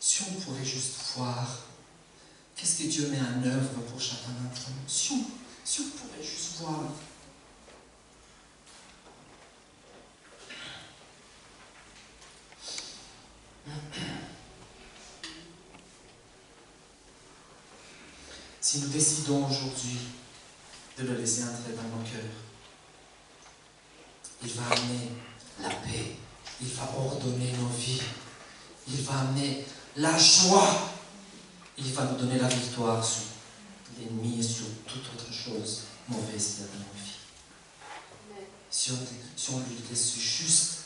si on pourrait juste voir qu'est-ce que Dieu met en œuvre pour chacun d'entre nous, si on pourrait juste voir. Si nous décidons aujourd'hui de le laisser entrer dans nos cœurs, il va amener la paix, il va ordonner nos vies, il va amener la joie, il va nous donner la victoire sur l'ennemi et sur toute autre chose mauvaise qu'il y a dans nos vies. Si on lui laisse juste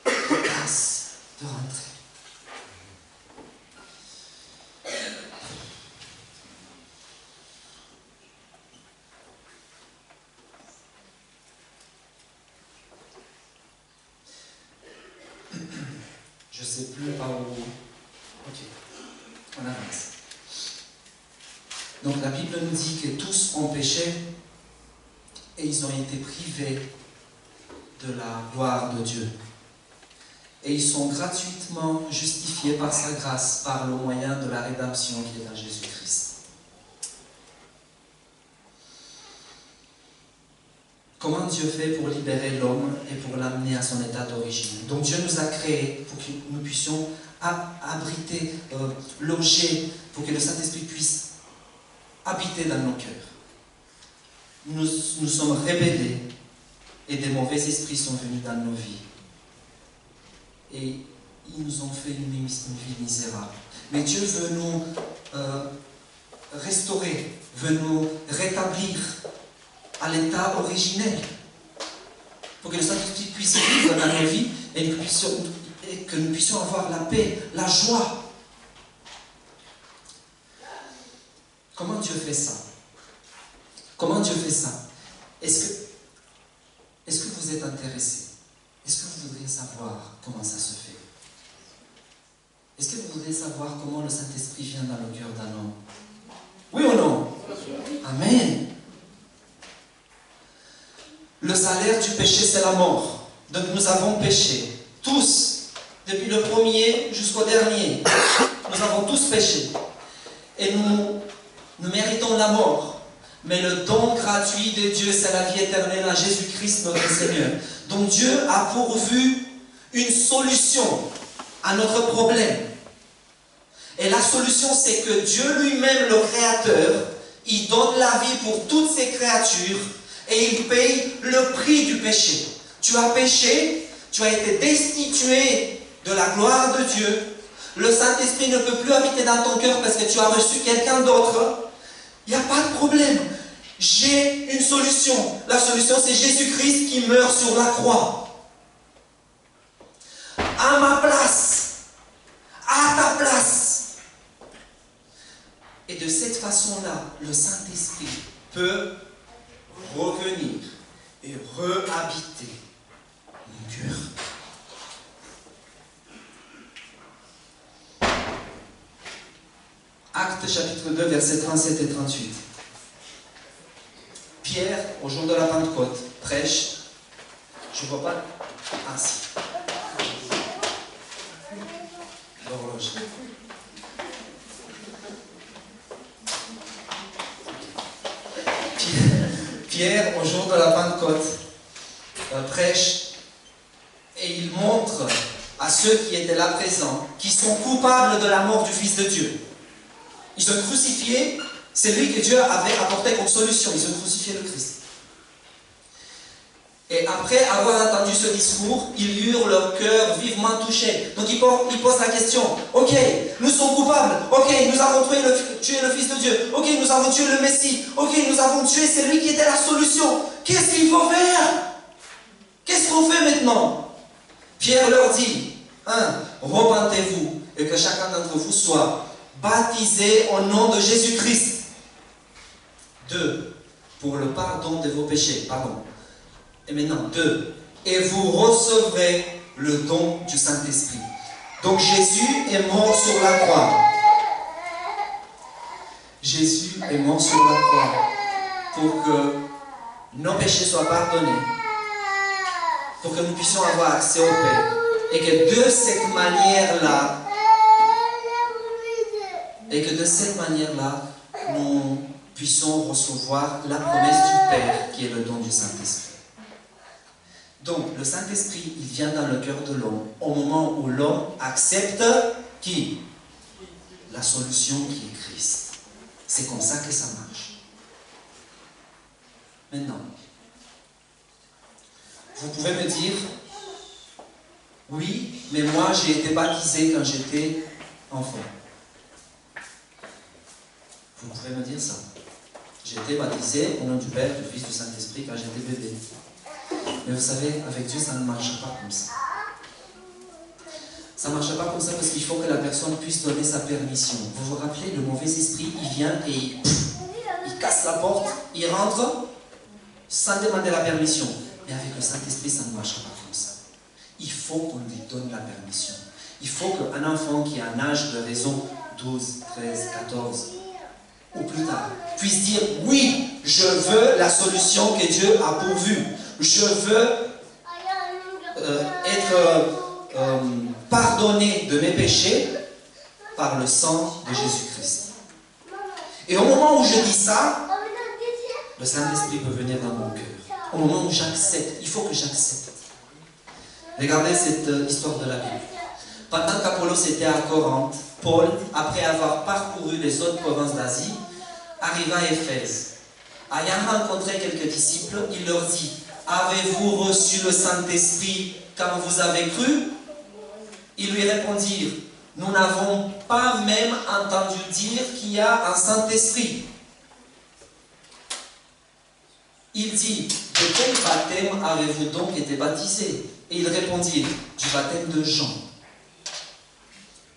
la grâce de rentrer. Je ne sais plus par où. Ok, on avance. Donc la Bible nous dit que tous ont péché et ils ont été privés de la gloire de Dieu. Et ils sont gratuitement justifiés par sa grâce, par le moyen de la rédemption qui est en Jésus-Christ. Comment Dieu fait pour libérer l'homme et pour l'amener à son état d'origine? Donc Dieu nous a créés pour que nous puissions abriter, loger, pour que le Saint-Esprit puisse habiter dans nos cœurs. Nous sommes rebellés et des mauvais esprits sont venus dans nos vies. Et ils nous ont fait une vie misérable. Mais Dieu veut nous restaurer, veut nous rétablir à l'état originel. Pour que le Saint-Esprit puisse vivre dans nos vies et que nous puissions avoir la paix, la joie. Comment Dieu fait ça? Comment Dieu fait ça? Est-ce que vous êtes intéressé? Est-ce que vous voudriez savoir comment ça se fait? Est-ce que vous voudriez savoir comment le Saint-Esprit vient dans le cœur d'un homme? Oui ou non? Amen. Le salaire du péché, c'est la mort. Donc nous avons péché. Tous. Depuis le premier jusqu'au dernier. Nous avons tous péché. Et nous méritons la mort. Mais le don gratuit de Dieu, c'est la vie éternelle en Jésus-Christ, notre Seigneur. Donc Dieu a pourvu une solution à notre problème. Et la solution, c'est que Dieu lui-même, le Créateur, il donne la vie pour toutes ses créatures et il paye le prix du péché. Tu as péché, tu as été destitué de la gloire de Dieu. Le Saint-Esprit ne peut plus habiter dans ton cœur parce que tu as reçu quelqu'un d'autre. Il n'y a pas de problème. J'ai une solution. La solution, c'est Jésus-Christ qui meurt sur la croix. À ma place. À ta place. Et de cette façon-là, le Saint-Esprit peut revenir et rehabiter mon cœur. Actes chapitre 2, versets 37 et 38. Pierre, au jour de la Pentecôte, prêche. Je ne vois pas. Ah si. L'horloge. Pierre, au jour de la Pentecôte, prêche et il montre à ceux qui étaient là présents qu'ils sont coupables de la mort du Fils de Dieu. Ils ont crucifié, c'est lui que Dieu avait apporté comme solution. Ils ont crucifié le Christ. Et après avoir entendu ce discours, ils eurent leur cœur vivement touché. Donc ils posent la question, ok, nous sommes coupables, ok, nous avons tué le Fils de Dieu, ok, nous avons tué le Messie, ok, nous avons tué celui qui était la solution. Qu'est-ce qu'il faut faire? Qu'est-ce qu'on fait maintenant? Pierre leur dit, 1. Repentez-vous et que chacun d'entre vous soit baptisé au nom de Jésus-Christ. 2. Pour le pardon de vos péchés. Et maintenant, 2. Et vous recevrez le don du Saint-Esprit. Donc Jésus est mort sur la croix. Jésus est mort sur la croix pour que nos péchés soient pardonnés, pour que nous puissions avoir accès au Père. Et que de cette manière-là, nous puissions recevoir la promesse du Père qui est le don du Saint-Esprit. Donc, le Saint-Esprit, il vient dans le cœur de l'homme au moment où l'homme accepte qui? La solution qui est Christ. C'est comme ça que ça marche. Maintenant, vous pouvez me dire, oui, mais moi j'ai été baptisé quand j'étais enfant. Vous pouvez me dire ça. J'ai été baptisé au nom du Père, du Fils, du Saint-Esprit quand j'étais bébé. Mais vous savez, avec Dieu, ça ne marche pas comme ça. Ça ne marche pas comme ça parce qu'il faut que la personne puisse donner sa permission. Vous vous rappelez, le mauvais esprit, il vient et il casse la porte, il rentre sans demander la permission. Mais avec le Saint-Esprit, ça ne marche pas comme ça. Il faut qu'on lui donne la permission. Il faut qu'un enfant qui a un âge de raison, 12, 13, 14 ou plus tard, puisse dire, oui, je veux la solution que Dieu a pourvue. Je veux être pardonné de mes péchés par le sang de Jésus-Christ. Et au moment où je dis ça, le Saint-Esprit peut venir dans mon cœur. Au moment où j'accepte, il faut que j'accepte. Regardez cette histoire de la Bible. Pendant qu'Apollos était à Corinthe, Paul, après avoir parcouru les autres provinces d'Asie, arriva à Éphèse. Ayant rencontré quelques disciples, il leur dit, avez-vous reçu le Saint-Esprit quand vous avez cru? Ils lui répondirent, nous n'avons pas même entendu dire qu'il y a un Saint-Esprit. Il dit, de quel baptême avez-vous donc été baptisés? Et ils répondirent, du baptême de Jean.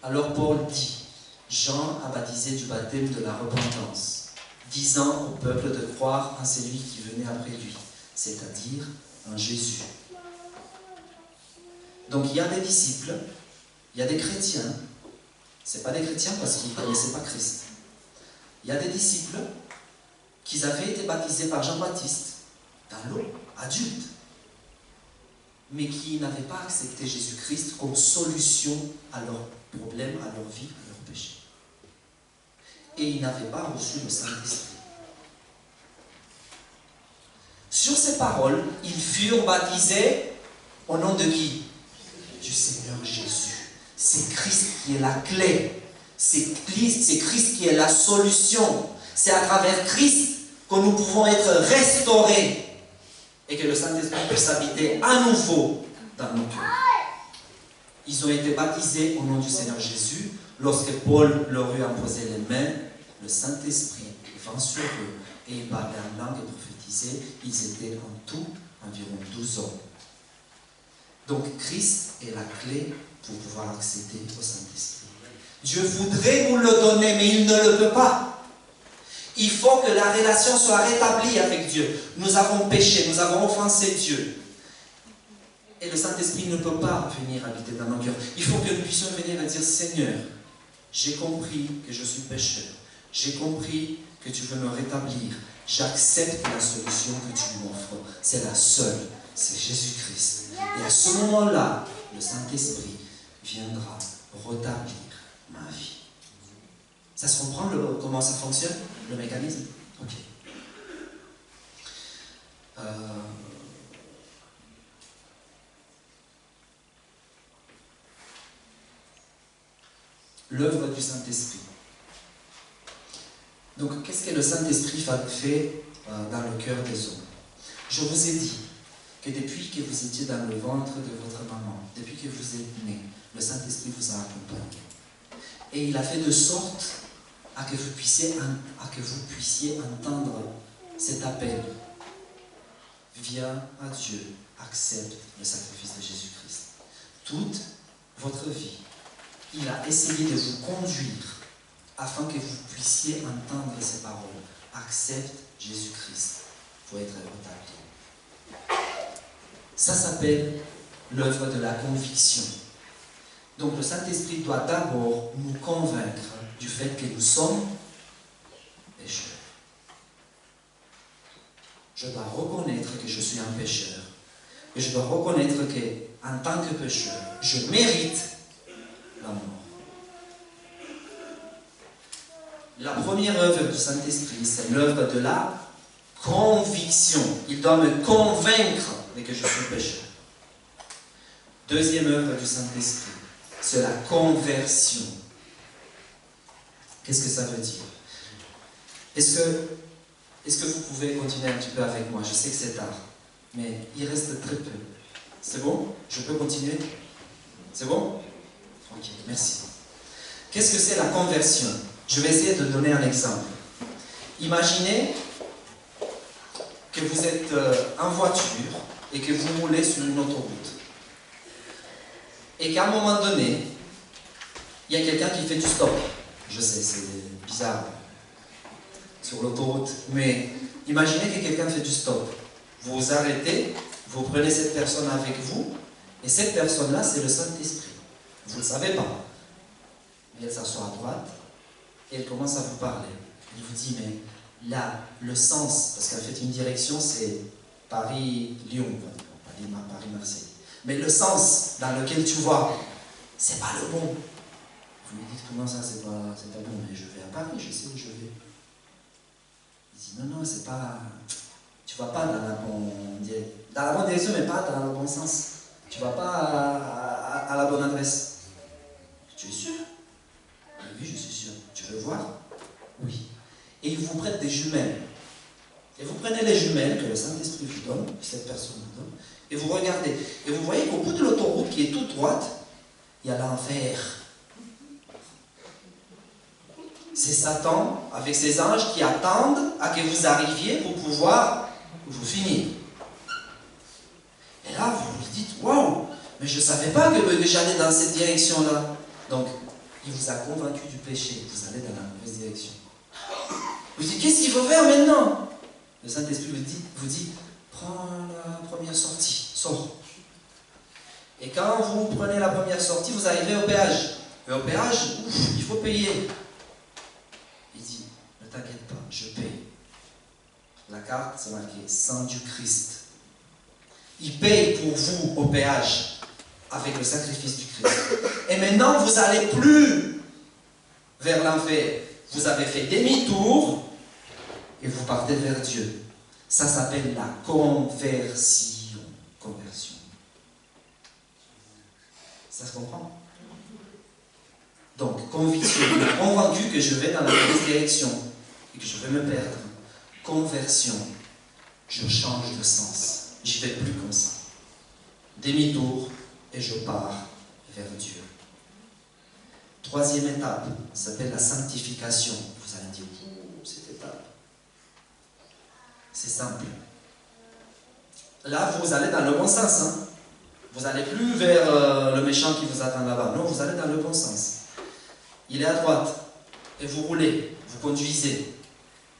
Alors Paul dit, Jean a baptisé du baptême de la repentance, disant au peuple de croire en celui qui venait après lui, c'est-à-dire en Jésus. Donc il y a des disciples, il y a des chrétiens, ce n'est pas des chrétiens parce qu'ils ne connaissaient pas Christ. Il y a des disciples qui avaient été baptisés par Jean-Baptiste dans l'eau, adultes, mais qui n'avaient pas accepté Jésus-Christ comme solution à leurs problèmes, à leur vie, à leur péché. Et ils n'avaient pas reçu le Saint-Esprit. Sur ces paroles, ils furent baptisés au nom de qui? Du Seigneur Jésus. C'est Christ qui est la clé. C'est Christ qui est la solution. C'est à travers Christ que nous pouvons être restaurés et que le Saint-Esprit puisse habiter à nouveau dans nos cœurs. Ils ont été baptisés au nom du Seigneur Jésus. Lorsque Paul leur eut imposé les mains, le Saint-Esprit vint sur eux et ils parlaient en langue et prophétisaient. Ils étaient en tout environ 12 hommes. Donc Christ est la clé pour pouvoir accéder au Saint-Esprit. Dieu voudrait nous le donner, mais il ne le peut pas. Il faut que la relation soit rétablie avec Dieu. Nous avons péché, nous avons offensé Dieu. Et le Saint-Esprit ne peut pas venir habiter dans nos cœurs. Il faut que nous puissions venir et dire, Seigneur, j'ai compris que je suis pécheur. J'ai compris que tu veux me rétablir. J'accepte la solution que tu m'offres. C'est la seule, c'est Jésus-Christ. Et à ce moment-là, le Saint-Esprit viendra rétablir ma vie. Ça se comprend comment ça fonctionne, le mécanisme? Ok. L'œuvre du Saint-Esprit. Donc, qu'est-ce que le Saint-Esprit fait dans le cœur des hommes? Je vous ai dit que depuis que vous étiez dans le ventre de votre maman, depuis que vous êtes né, le Saint-Esprit vous a accompagné. Et il a fait de sorte à que vous puissiez entendre cet appel. Viens à Dieu, accepte le sacrifice de Jésus-Christ. Toute votre vie, il a essayé de vous conduire afin que vous puissiez entendre ces paroles. Accepte Jésus-Christ pour être rétabli. Ça s'appelle l'œuvre de la conviction. Donc le Saint-Esprit doit d'abord nous convaincre du fait que nous sommes pécheurs. Je dois reconnaître que je suis un pécheur. Et je dois reconnaître qu'en tant que pécheur, je mérite la mort. La première œuvre du Saint-Esprit, c'est l'œuvre de la conviction. Il doit me convaincre que je suis pécheur. Deuxième œuvre du Saint-Esprit, c'est la conversion. Qu'est-ce que ça veut dire? Est-ce que vous pouvez continuer un petit peu avec moi? Je sais que c'est tard, mais il reste très peu. C'est bon? Je peux continuer? C'est bon? Ok, merci. Qu'est-ce que c'est la conversion? Je vais essayer de donner un exemple. Imaginez que vous êtes en voiture et que vous roulez sur une autoroute. Et qu'à un moment donné, il y a quelqu'un qui fait du stop. Je sais, c'est bizarre sur l'autoroute, mais imaginez que quelqu'un fait du stop. Vous vous arrêtez, vous prenez cette personne avec vous, et cette personne-là, c'est le Saint-Esprit. Vous ne le savez pas. Mais elle s'assoit à droite, et elle commence à vous parler. Elle vous dit, mais là, le sens, parce qu'en fait, une direction, c'est Paris-Lyon, Paris-Marseille. Mais le sens dans lequel tu vas, c'est pas le bon. Vous lui dites, comment ça, c'est pas bon? Mais je vais à Paris, je sais où je vais. Il dit, non, c'est pas... Tu vas pas dans la bonne direction, mais pas dans le bon sens. Tu vas pas à la bonne adresse. Tu es sûr? Oui, je suis sûr. Tu veux voir? Oui. Et il vous prête des jumelles. Et vous prenez les jumelles que le Saint-Esprit vous donne, que cette personne vous donne, et vous regardez. Et vous voyez qu'au bout de l'autoroute qui est toute droite, il y a l'enfer. C'est Satan avec ses anges qui attendent à que vous arriviez pour pouvoir vous finir. Et là, vous vous dites, waouh, mais je ne savais pas que j'allais dans cette direction-là. Donc, il vous a convaincu du péché. Vous allez dans la mauvaise direction. Vous dites, qu'est-ce qu'il faut faire maintenant? Le Saint-Esprit vous dit, prends la première sortie, sors. Et quand vous prenez la première sortie, vous arrivez au péage. Et au péage, il faut payer. Il dit, ne t'inquiète pas, je paye. La carte, c'est marqué, sang du Christ. Il paye pour vous au péage avec le sacrifice du Christ. Et maintenant, vous n'allez plus vers l'enfer. Vous avez fait demi-tour et vous partez vers Dieu. Ça s'appelle la conversion. Conversion. Ça se comprend? Donc, conviction, convaincu que je vais dans la mauvaise direction et que je vais me perdre. Conversion, je change de sens. Je ne vais plus comme ça. Demi-tour et je pars vers Dieu. Troisième étape s'appelle la sanctification. Vous allez dire, cette étape. C'est simple. Là, vous allez dans le bon sens. Hein? Vous n'allez plus vers le méchant qui vous attend là-bas. Non, vous allez dans le bon sens. Il est à droite. Et vous roulez. Vous conduisez.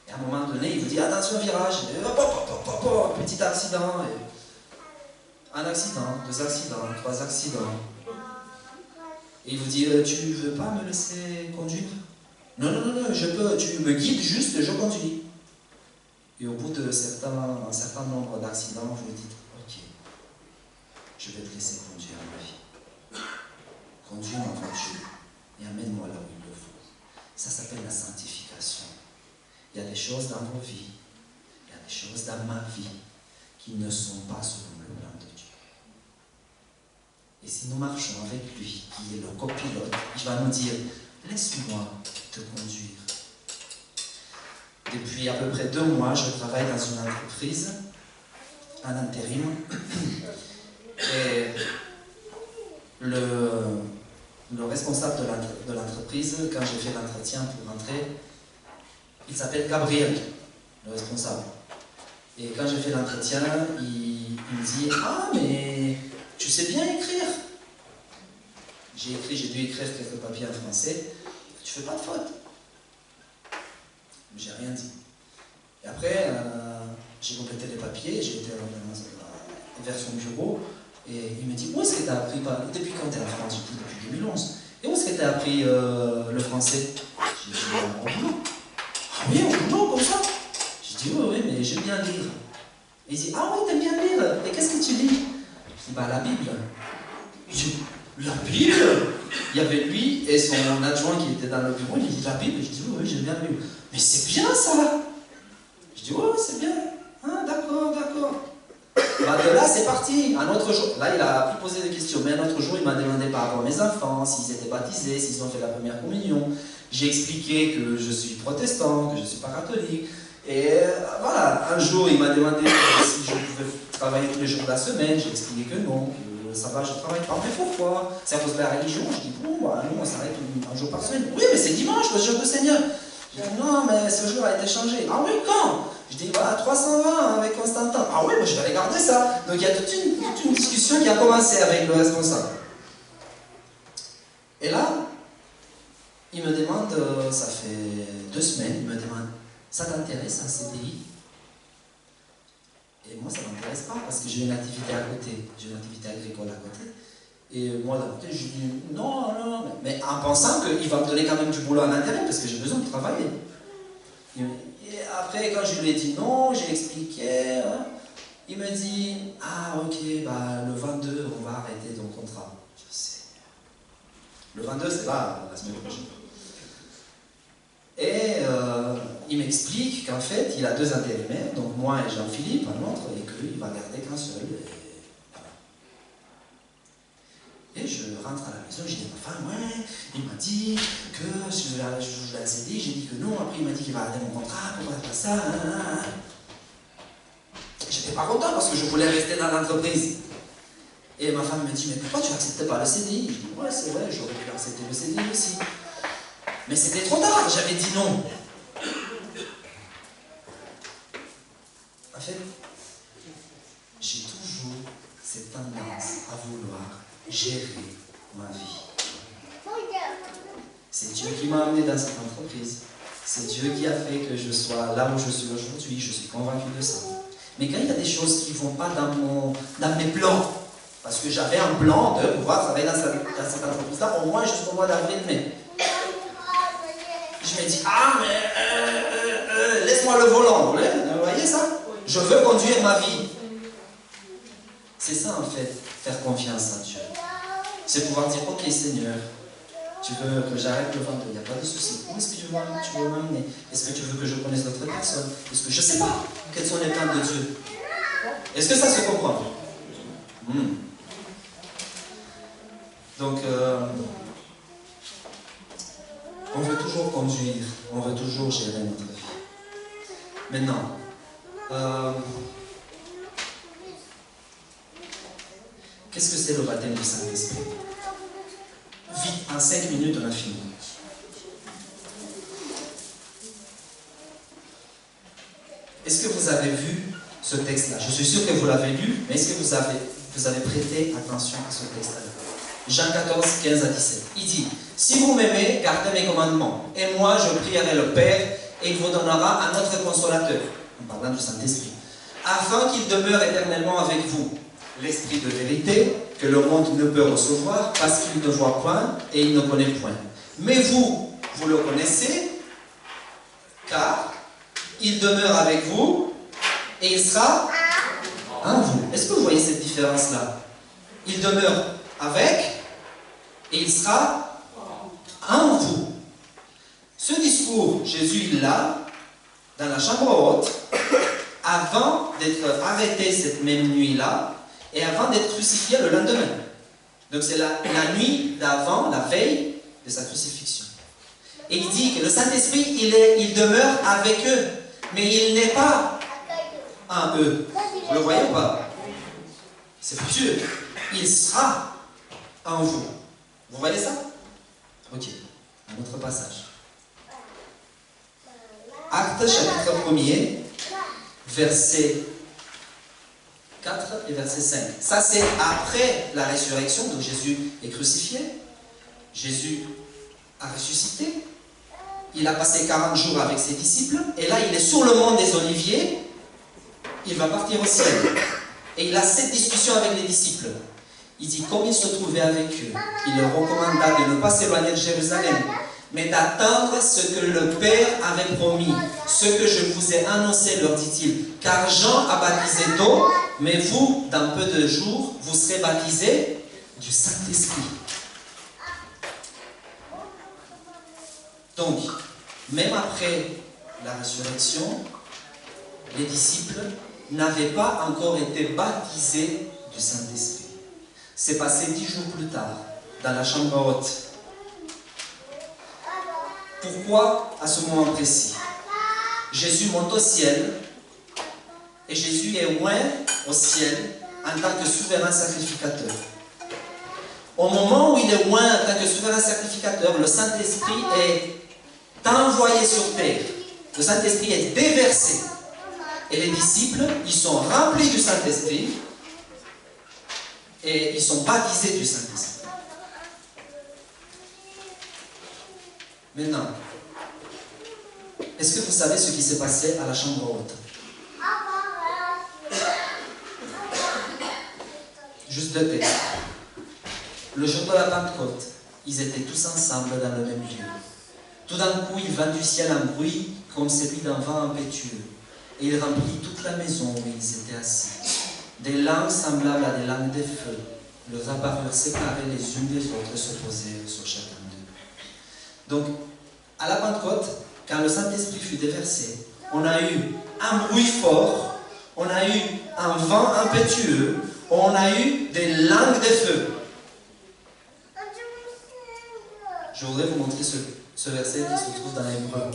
Et à un moment donné, il vous dit, attention, virage. Et petit accident. Et un accident, 2 accidents, 3 accidents. Et il vous dit, tu ne veux pas me laisser conduire? Non, non, non, non, je peux, tu me guides juste, je conduis. Et au bout de un certain nombre d'accidents, vous vous dites, ok, je vais te laisser conduire ma vie. Conduis ma voiture et amène-moi là où il le faut. Ça s'appelle la sanctification. Il y a des choses dans vos vies, il y a des choses dans ma vie qui ne sont pas selon le plan de Dieu. Et si nous marchons avec lui, qui est le copilote, il va nous dire, laisse-moi te conduire. Depuis à peu près 2 mois, je travaille dans une entreprise, en intérim, et le responsable de l'entreprise, quand j'ai fait l'entretien pour rentrer, il s'appelle Gabriel, le responsable. Et quand j'ai fait l'entretien, il me dit, ah mais tu sais bien écrire. J'ai dû écrire quelques papiers en français. Tu fais pas de faute. J'ai rien dit. Et après, j'ai complété les papiers, j'ai été vers son bureau, et il me dit, où est-ce que tu as appris, depuis quand tu es en France? J'ai dit, depuis 2011. Et où est-ce que tu as appris le français? J'ai dit, au boulot. Ah oui, au boulot, comme ça? J'ai dit, oui, mais j'aime bien lire. Et il dit, ah oui, t'aimes bien lire? Et qu'est-ce que tu lis? Je dis, la Bible. Je dis, la Bible? Il y avait lui et son adjoint qui était dans le bureau, il dit, la Bible? Je dis, oui, j'aime bien la Bible. Mais c'est bien ça! Je dis, oui, c'est bien. Ah, d'accord, d'accord. Bah, de là, c'est parti. Un autre jour, là, il a pu poser des questions, mais un autre jour, il m'a demandé par rapport à mes enfants, s'ils étaient baptisés, s'ils ont fait la première communion. J'ai expliqué que je suis protestant, que je ne suis pas catholique. Et voilà, un jour, il m'a demandé si je pouvais travailler tous les jours de la semaine. J'ai expliqué que non, que ça va, je ne travaille pas. Mais pourquoi? C'est à cause de la religion. Je dis, bon, bah, nous, on s'arrête un jour par semaine. Oui, mais c'est dimanche, le jour du Seigneur. Je dis, non, mais ce jour a été changé. Ah oui, quand? Je dis, voilà, 320 avec Constantin. Ah oui, mais je vais regarder ça. Donc il y a toute une discussion qui a commencé avec le responsable. Et là, il me demande, ça fait 2 semaines, il me demande, ça t'intéresse un CDI? Et moi, ça ne m'intéresse pas parce que j'ai une activité à côté, j'ai une activité agricole à côté. Et moi, d'un côté, je lui dis, non, non, mais en pensant qu'il va me donner quand même du boulot en intérim parce que j'ai besoin de travailler. Et après, quand je lui ai dit non, j'ai expliqué, hein, il me dit, ah ok, bah, le 22, on va arrêter ton contrat. Je sais. Le 22, c'est là, la semaine prochaine. Et il m'explique qu'en fait, il a 2 intérimaires, donc moi et Jean-Philippe, un autre, et qu'il va garder qu'un seul. Et je rentre à la maison, j'ai dit à ma femme, ouais, il m'a dit que si je l'ai cédé, j'ai dit que non, après il m'a dit qu'il va arrêter mon contrat, pourquoi pas ça, J'étais pas content parce que je voulais rester dans l'entreprise. Et ma femme me dit, mais pourquoi tu n'acceptais pas le CDI? Je dis, ouais, c'est vrai, j'aurais pu accepter le CDI aussi. Mais c'était trop tard, j'avais dit non. En fait, j'ai toujours cette tendance à vouloir gérer ma vie. C'est Dieu qui m'a amené dans cette entreprise. C'est Dieu qui a fait que je sois là où je suis aujourd'hui. Je suis convaincu de ça. Mais quand il y a des choses qui ne vont pas dans mes plans, parce que j'avais un plan de pouvoir travailler dans cette entreprise-là au moins jusqu'au mois d'avril-mai. Je me dis, ah mais laisse-moi le volant, vous voyez ça? Je veux conduire ma vie. C'est ça en fait, faire confiance à Dieu. C'est pouvoir dire, ok Seigneur, tu veux que j'arrête le ventre, il n'y a pas de souci. Où est-ce que tu veux m'amener? Est-ce que tu veux que je connaisse d'autres personnes? Est-ce que je ne sais pas quels sont les plans de Dieu? Est-ce que ça se comprend? Donc, on veut toujours conduire, on veut toujours gérer notre vie. Maintenant, qu'est-ce que c'est le baptême du Saint-Esprit? Vite, en 5 minutes, on a fini. Est-ce que vous avez vu ce texte-là? Je suis sûr que vous l'avez lu, mais est-ce que vous avez prêté attention à ce texte-là? Jean 14, 15 à 17. Il dit, si vous m'aimez, gardez mes commandements. Et moi, je prierai le Père, et il vous donnera un autre consolateur, en parlant du Saint-Esprit, afin qu'il demeure éternellement avec vous. L'Esprit de vérité, que le monde ne peut recevoir, parce qu'il ne voit point, et il ne connaît point. Mais vous le connaissez, car il demeure avec vous, et il sera en vous. Est-ce que vous voyez cette différence-là? Il demeure avec, et il sera en vous. Ce discours, Jésus il l'a dans la chambre haute, avant d'être arrêté cette même nuit-là, et avant d'être crucifié le lendemain. Donc c'est la nuit d'avant, la veille de sa crucifixion. Et il dit que le Saint-Esprit, il demeure avec eux, mais il n'est pas en eux. Vous le voyez ou pas? C'est futur. Il sera en vous. Vous voyez ça? Ok. Un autre passage. Actes chapitre 1er, verset 4 et verset 5. Ça c'est après la résurrection, donc Jésus est crucifié. Jésus a ressuscité. Il a passé 40 jours avec ses disciples. Et là, il est sur le mont des Oliviers. Il va partir au ciel. Et il a cette discussion avec les disciples. Il dit, comme il se trouvait avec eux, il leur recommanda de ne pas s'éloigner de Jérusalem, mais d'attendre ce que le Père avait promis, ce que je vous ai annoncé, leur dit-il. Car Jean a baptisé d'eau, mais vous, dans peu de jours, vous serez baptisés du Saint-Esprit. Donc, même après la résurrection, les disciples n'avaient pas encore été baptisés du Saint-Esprit. C'est passé 10 jours plus tard, dans la chambre haute. Pourquoi à ce moment précis? Jésus monte au ciel, et Jésus est loin au ciel en tant que souverain sacrificateur. Au moment où il est loin en tant que souverain sacrificateur, le Saint-Esprit est envoyé sur terre. Le Saint-Esprit est déversé. Et les disciples, ils sont remplis du Saint-Esprit et ils sont baptisés du Saint-Esprit. Maintenant, est-ce que vous savez ce qui s'est passé à la chambre haute? Juste 2 textes. Le jour de la Pentecôte, ils étaient tous ensemble dans le même lieu. Tout d'un coup, il vint du ciel un bruit comme celui d'un vent impétueux, et il remplit toute la maison où ils étaient assis. Des langues semblables à des langues de feu leur apparurent séparées les unes des autres et se posèrent sur chacun d'eux. Donc, à la Pentecôte, quand le Saint-Esprit fut déversé, on a eu un bruit fort, on a eu un vent impétueux, on a eu des langues de feu. Je voudrais vous montrer ce verset qui se trouve dans l'Hébreu.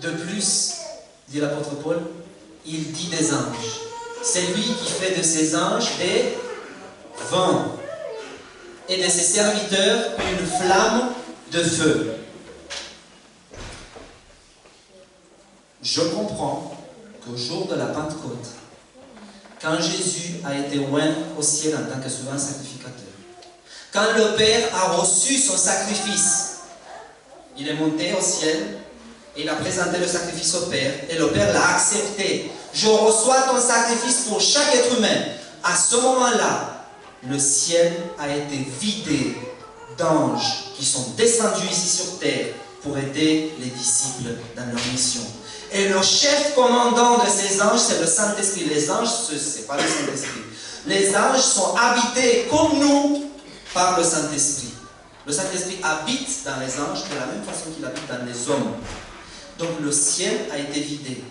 De plus, dit l'apôtre Paul, il dit des anges. C'est lui qui fait de ses anges des vents et de ses serviteurs une flamme de feu. Je comprends qu'au jour de la Pentecôte, quand Jésus a été oint au ciel en tant que souverain sacrificateur, quand le Père a reçu son sacrifice, il est monté au ciel et il a présenté le sacrifice au Père et le Père l'a accepté. Je reçois ton sacrifice pour chaque être humain. À ce moment-là, le ciel a été vidé d'anges qui sont descendus ici sur terre pour aider les disciples dans leur mission. Et le chef commandant de ces anges, c'est le Saint-Esprit. Les anges, ce n'est pas le Saint-Esprit. Les anges sont habités comme nous par le Saint-Esprit. Le Saint-Esprit habite dans les anges de la même façon qu'il habite dans les hommes. Donc le ciel a été vidé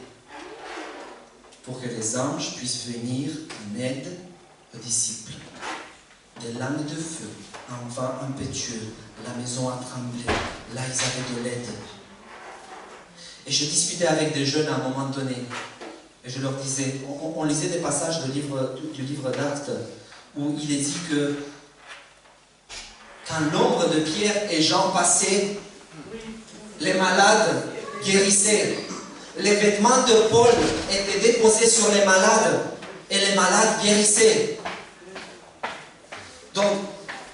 pour que les anges puissent venir en aide aux disciples. Des lames de feu, un vent impétueux, la maison a tremblé, là ils avaient de l'aide. Et je discutais avec des jeunes à un moment donné, et je leur disais, on lisait des passages du livre d'Actes, où il est dit que quand l'ombre de Pierre et Jean passait, les malades guérissaient. Les vêtements de Paul étaient déposés sur les malades, et les malades guérissaient. Donc,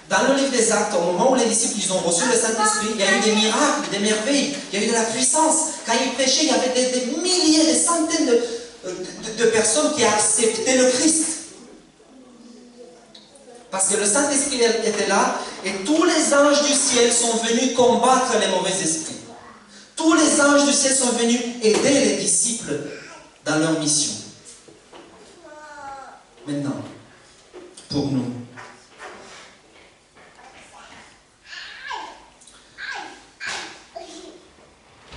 dans le livre des Actes, au moment où les disciples ils ont reçu le Saint-Esprit, il y a eu des miracles, des merveilles, il y a eu de la puissance. Quand ils prêchaient, il y avait des milliers, des centaines de personnes qui acceptaient le Christ. Parce que le Saint-Esprit était là, et tous les anges du ciel sont venus combattre les mauvais esprits. Tous les anges du ciel sont venus aider les disciples dans leur mission. Maintenant, pour nous,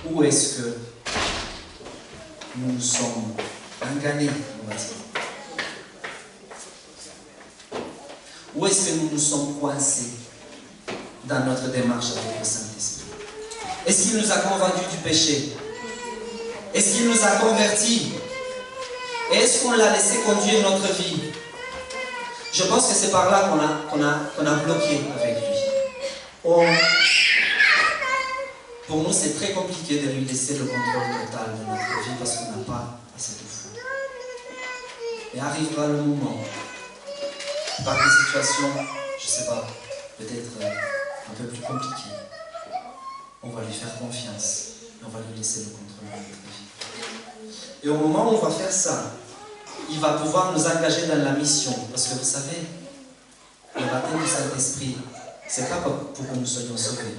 où est-ce que nous nous sommes engagnés, on va dire? Où est-ce que nous nous sommes coincés dans notre démarche avec le Saint-Esprit? Est-ce qu'il nous a convaincus du péché? Est-ce qu'il nous a convertis? Est-ce qu'on l'a laissé conduire notre vie? Je pense que c'est par là qu'on a bloqué avec lui. Pour nous, c'est très compliqué de lui laisser le contrôle total de notre vie parce qu'on n'a pas assez de foi. Et arrivera le moment, par des situations, je ne sais pas, peut-être un peu plus compliquées, on va lui faire confiance et on va lui laisser le contrôle de notre vie. Et au moment où on va faire ça, il va pouvoir nous engager dans la mission. Parce que vous savez, le baptême du Saint-Esprit, ce n'est pas pour que nous soyons sauvés.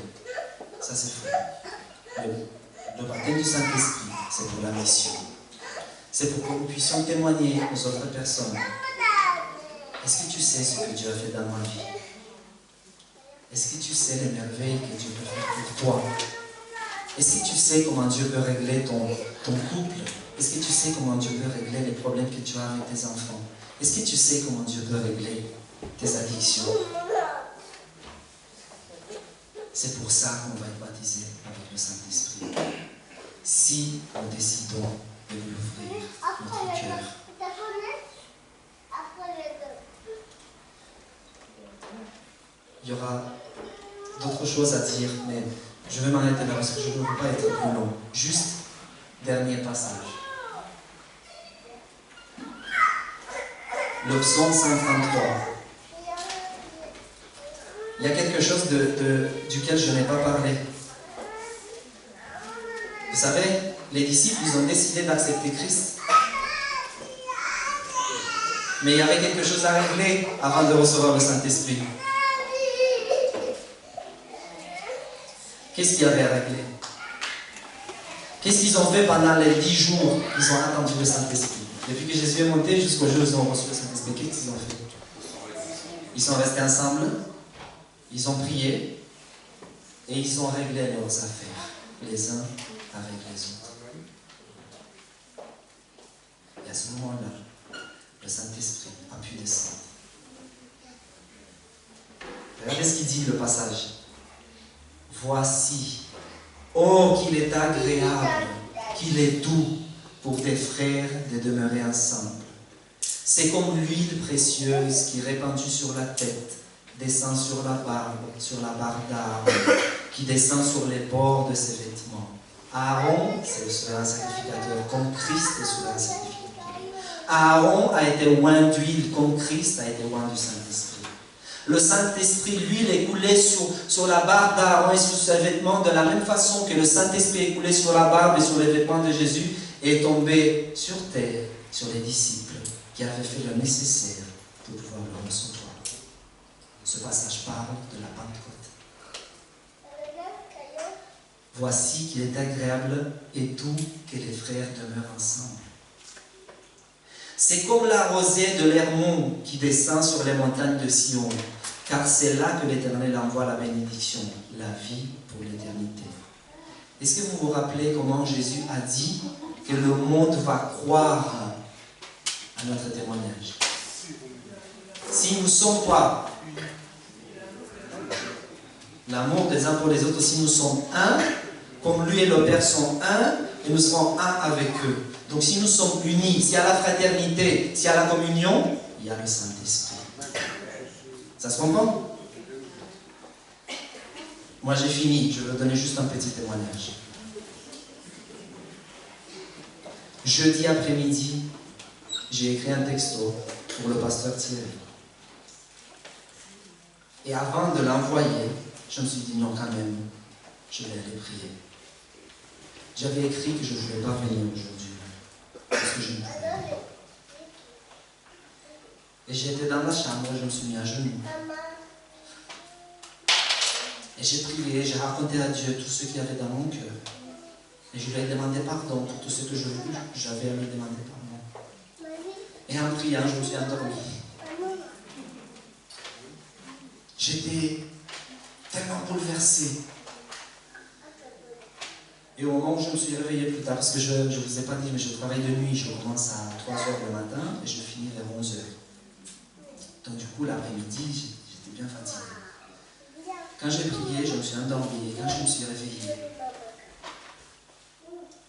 Ça, c'est faux. Le baptême du Saint-Esprit, c'est pour la mission. C'est pour que nous puissions témoigner aux autres personnes. Est-ce que tu sais ce que Dieu a fait dans ma vie? Est-ce que tu sais les merveilles que Dieu peut faire pour toi? Est-ce que tu sais comment Dieu peut régler ton couple? Est-ce que tu sais comment Dieu peut régler les problèmes que tu as avec tes enfants? Est-ce que tu sais comment Dieu peut régler tes addictions? C'est pour ça qu'on va être baptisé avec le Saint-Esprit. Si nous décidons de lui ouvrir notre cœur. Il y aura d'autres choses à dire, mais je vais m'arrêter là parce que je ne veux pas être plus long. Juste, dernier passage. Le psaume 133. Il y a quelque chose duquel je n'ai pas parlé. Vous savez, les disciples, ils ont décidé d'accepter Christ. Mais il y avait quelque chose à régler avant de recevoir le Saint-Esprit. Qu'est-ce qu'il y avait à régler? Qu'est-ce qu'ils ont fait pendant les 10 jours qu'ils ont attendu le Saint-Esprit? Depuis que Jésus est monté jusqu'au jour où ils ont reçu le Saint-Esprit, qu'est-ce qu'ils ont fait? Ils sont restés ensemble, ils ont prié et ils ont réglé leurs affaires, les uns avec les autres. Et à ce moment-là, le Saint-Esprit a pu descendre. Regardez ce qu'il dit le passage. Voici, oh qu'il est agréable, qu'il est doux pour tes frères de demeurer ensemble. C'est comme l'huile précieuse qui est répandue sur la tête, descend sur la barbe d'Aaron, qui descend sur les bords de ses vêtements. Aaron, c'est le souverain sacrificateur, comme Christ est souverain sacrificateur. Aaron a été oint d'huile, comme Christ a été oint du Saint-Esprit. Le Saint-Esprit, l'huile est coulée sur la barbe d'Aaron et sur ses vêtements, de la même façon que le Saint-Esprit est coulé sur la barbe et sur les vêtements de Jésus, et est tombé sur terre, sur les disciples, qui avaient fait le nécessaire pour pouvoir le recevoir. Ce passage parle de la Pentecôte. Voici qu'il est agréable et doux que les frères demeurent ensemble. C'est comme la rosée de l'Hermon qui descend sur les montagnes de Sion, car c'est là que l'Éternel envoie la bénédiction, la vie pour l'éternité. Est-ce que vous vous rappelez comment Jésus a dit que le monde va croire à notre témoignage? Si nous sommes pas l'amour des uns pour les autres, si nous sommes un, comme lui et le Père sont un, et nous serons un avec eux. Donc si nous sommes unis, s'il y a la fraternité, s'il y a la communion, il y a le Saint-Esprit. Ça se comprend? Moi j'ai fini, je veux donner juste un petit témoignage. Jeudi après-midi, j'ai écrit un texto pour le pasteur Thierry. Et avant de l'envoyer, je me suis dit non quand même, je vais aller prier. J'avais écrit que je ne voulais pas venir aujourd'hui, parce que je ne pouvais pas. Et j'étais dans la chambre, je me suis mis à genoux. Et j'ai prié, j'ai raconté à Dieu tout ce qu'il y avait dans mon cœur. Et je lui ai demandé pardon pour tout ce que j'avais à lui demander pardon. Et en priant, je me suis endormi. J'étais tellement bouleversé. Et au moment où je me suis réveillé plus tard, parce que je ne vous ai pas dit, mais je travaille de nuit, je commence à 3 h le matin et je finis vers 11 h. Donc du coup, l'après-midi, j'étais bien fatigué. Quand j'ai prié, je me suis endormi. Et quand je me suis réveillé,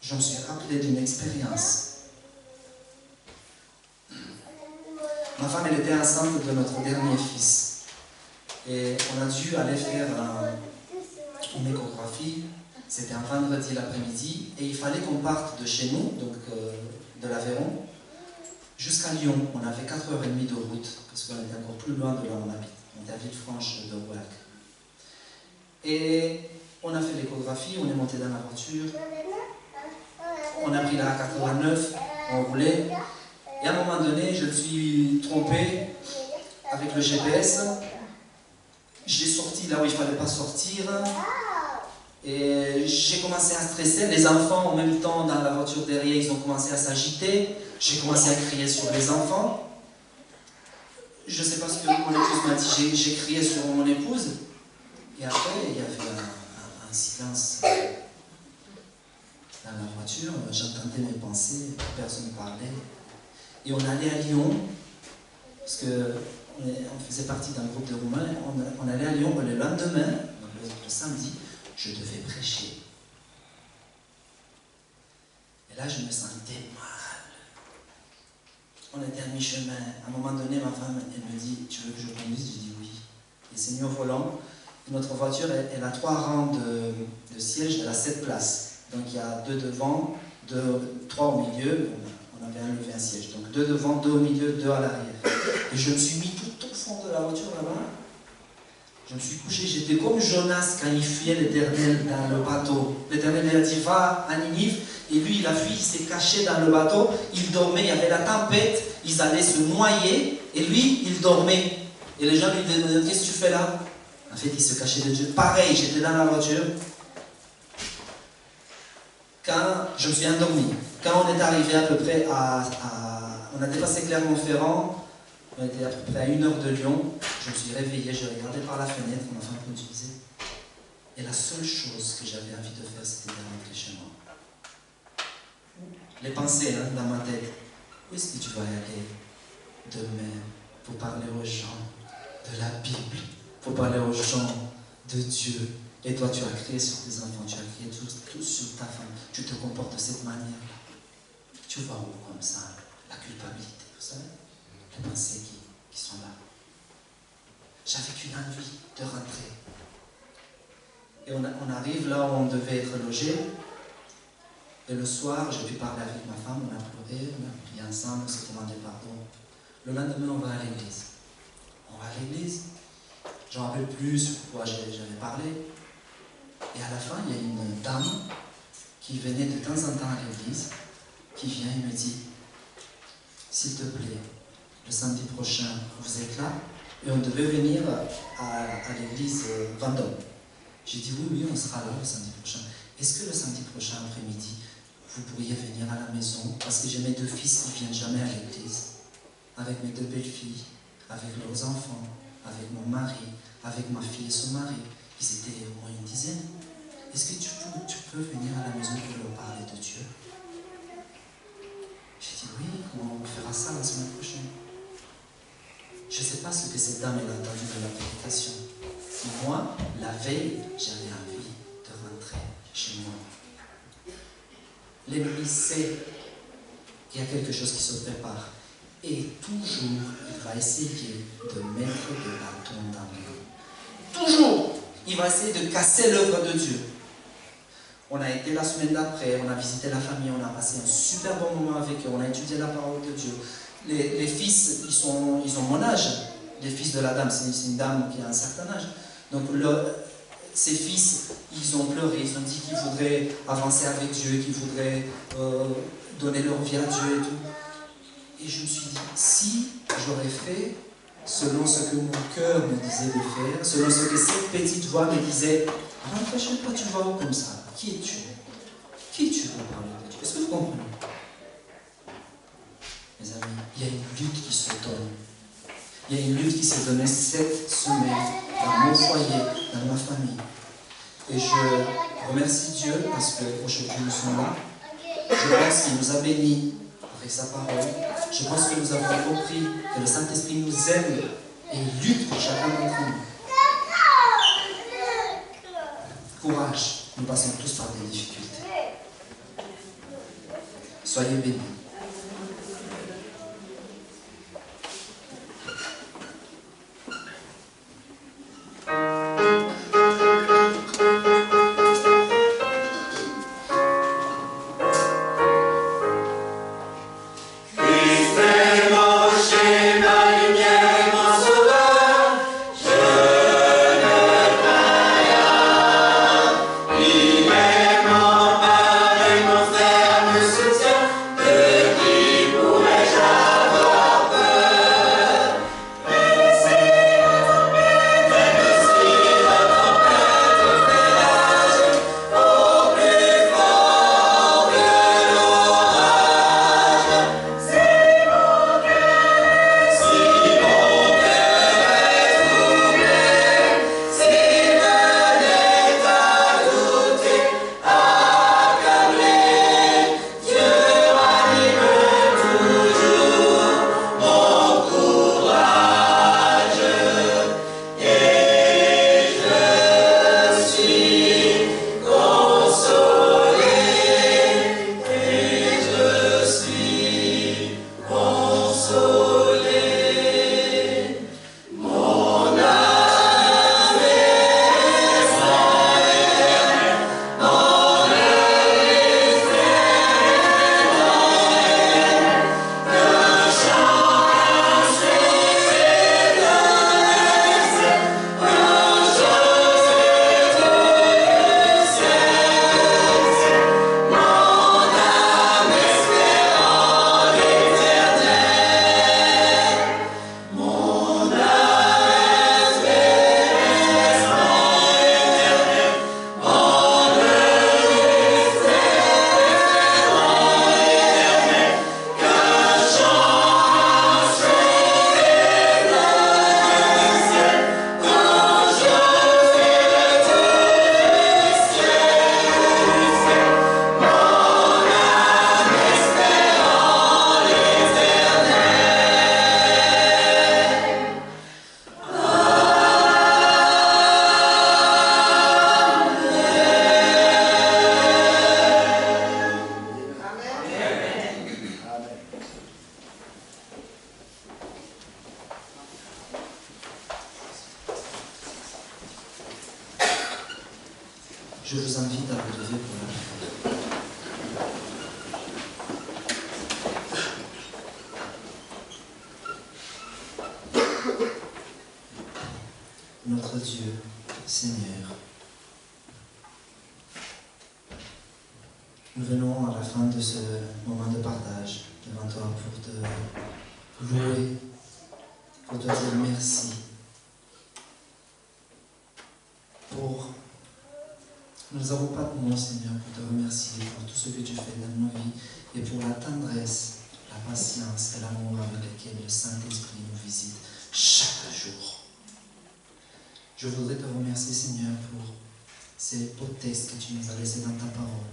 je me suis rappelé d'une expérience. Ma femme, elle était enceinte de notre dernier fils. Et on a dû aller faire une échographie. C'était un vendredi l'après-midi. Et il fallait qu'on parte de chez nous, donc de l'Aveyron, jusqu'à Lyon. On avait 4h30 de route, parce qu'on était encore plus loin de là où on habite. On était à Villefranche de Rouergue. Et on a fait l'échographie, on est monté dans la voiture. On a pris la A89, on roulait. Et à un moment donné, je me suis trompé avec le GPS. J'ai sorti là où il ne fallait pas sortir. Et j'ai commencé à stresser. Les enfants, en même temps, dans la voiture derrière, ils ont commencé à s'agiter. J'ai commencé à crier sur les enfants. Je ne sais pas ce que mon épouse m'a dit. J'ai crié sur mon épouse. Et après, il y avait un silence dans la voiture. J'entendais mes pensées. Personne ne parlait. Et on allait à Lyon. Parce qu'on faisait partie d'un groupe de Roumains. On allait à Lyon le lendemain, le samedi. Je devais prêcher. Et là, je me sentais mal. On était à mi-chemin. À un moment donné, ma femme, elle me dit, tu veux que je conduise? Je dis oui. Et c'est mis au volant. Notre voiture, elle a 3 rangs de sièges, elle a 7 places. Donc il y a 2 devant, 3 au milieu. On avait enlevé un siège. Donc 2 devant, 2 au milieu, 2 à l'arrière. Et je me suis mis tout au fond de la voiture là-bas. Je me suis couché, j'étais comme Jonas quand il fuyait l'Éternel dans le bateau. L'Éternel lui a dit, va à Ninive. Et lui, il a fui, il s'est caché dans le bateau. Il dormait, il y avait la tempête. Ils allaient se noyer. Et lui, il dormait. Et les gens lui disaient, qu'est-ce que tu fais là? En fait, il se cachait de Dieu. Pareil, j'étais dans la voiture. Quand je me suis endormi, quand on est arrivé à peu près on a dépassé Clermont-Ferrand, on était à peu près à 1 heure de Lyon, je me suis réveillé, j'ai regardé par la fenêtre, ma femme conduisait. Et la seule chose que j'avais envie de faire, c'était de rentrer chez moi. Les pensées dans ma tête. Où est-ce que tu vas aller demain pour parler aux gens de la Bible, pour parler aux gens de Dieu? Et toi, tu as créé sur tes enfants, tu as créé tout sur ta femme. Tu te comportes de cette manière-là. Tu vas où comme ça? La culpabilité, vous savez? les pensées qui sont là. J'avais qu'une envie de rentrer. Et on arrive là où on devait être logé. Et le soir, j'ai pu parler avec ma femme, on a pleuré, on a prié ensemble, on s'est demandé pardon. Le lendemain, on va à l'église. On va à l'église. Je ne me rappelle plus sur quoi j'avais parlé. Et à la fin, il y a une dame qui venait de temps en temps à l'église, qui vient et me dit, s'il te plaît, le samedi prochain, vous êtes là? Et on devait venir à l'église Vendôme. J'ai dit oui, on sera là le samedi prochain. Est-ce que le samedi prochain après-midi, vous pourriez venir à la maison? Parce que j'ai mes 2 fils qui ne viennent jamais à l'église. Avec mes 2 belles-filles, avec leurs enfants, avec mon mari, avec ma fille et son mari. Ils étaient au moins une dizaine. Est-ce que tu peux venir à la maison pour leur parler de Dieu? J'ai dit oui, on fera ça la semaine prochaine. Je ne sais pas ce que cette dame a entendu de la prédication. Moi, la veille, j'avais envie de rentrer chez moi. L'ennemi sait qu'il y a quelque chose qui se prépare. Et toujours, il va essayer de mettre des bâtons dans le dos. Toujours, il va essayer de casser l'œuvre de Dieu. On a été la semaine d'après, on a visité la famille, on a passé un super bon moment avec eux, on a étudié la parole de Dieu. Les fils, ils ont mon âge. Les fils de la dame, c'est une dame qui a un certain âge. Donc ses fils, ils ont pleuré, ils ont dit qu'ils voudraient avancer avec Dieu, qu'ils voudraient donner leur vie à Dieu et tout. Et je me suis dit, si j'aurais fait selon ce que mon cœur me disait de faire, selon ce que cette petite voix me disait, rentre chez toi, tu vas où comme ça? Qui es-tu? Qui es-tu pour parler de Dieu? Est-ce que vous comprenez? Mes amis, il y a une lutte qui se donne. Il y a une lutte qui s'est donnée cette semaine dans mon foyer, dans ma famille. Et je remercie Dieu parce qu'aujourd'hui nous sommes là. Je pense qu'il nous a bénis avec sa parole. Je pense que nous avons compris que le Saint-Esprit nous aime et lutte pour chacun d'entre nous. Courage, nous passons tous par des difficultés. Soyez bénis. Mon père et mon frère me soutiennent. Je vous invite à vous lever pour la prière. Notre Dieu, Seigneur, nous venons à la fin de ce moment de partage devant toi pour te louer, pour te dire merci pour... Nous n'avons pas de mots, Seigneur, pour te remercier pour tout ce que tu fais dans nos vies et pour la tendresse, la patience et l'amour avec lequel le Saint-Esprit nous visite chaque jour. Je voudrais te remercier, Seigneur, pour ces beaux textes que tu nous as laissés dans ta parole.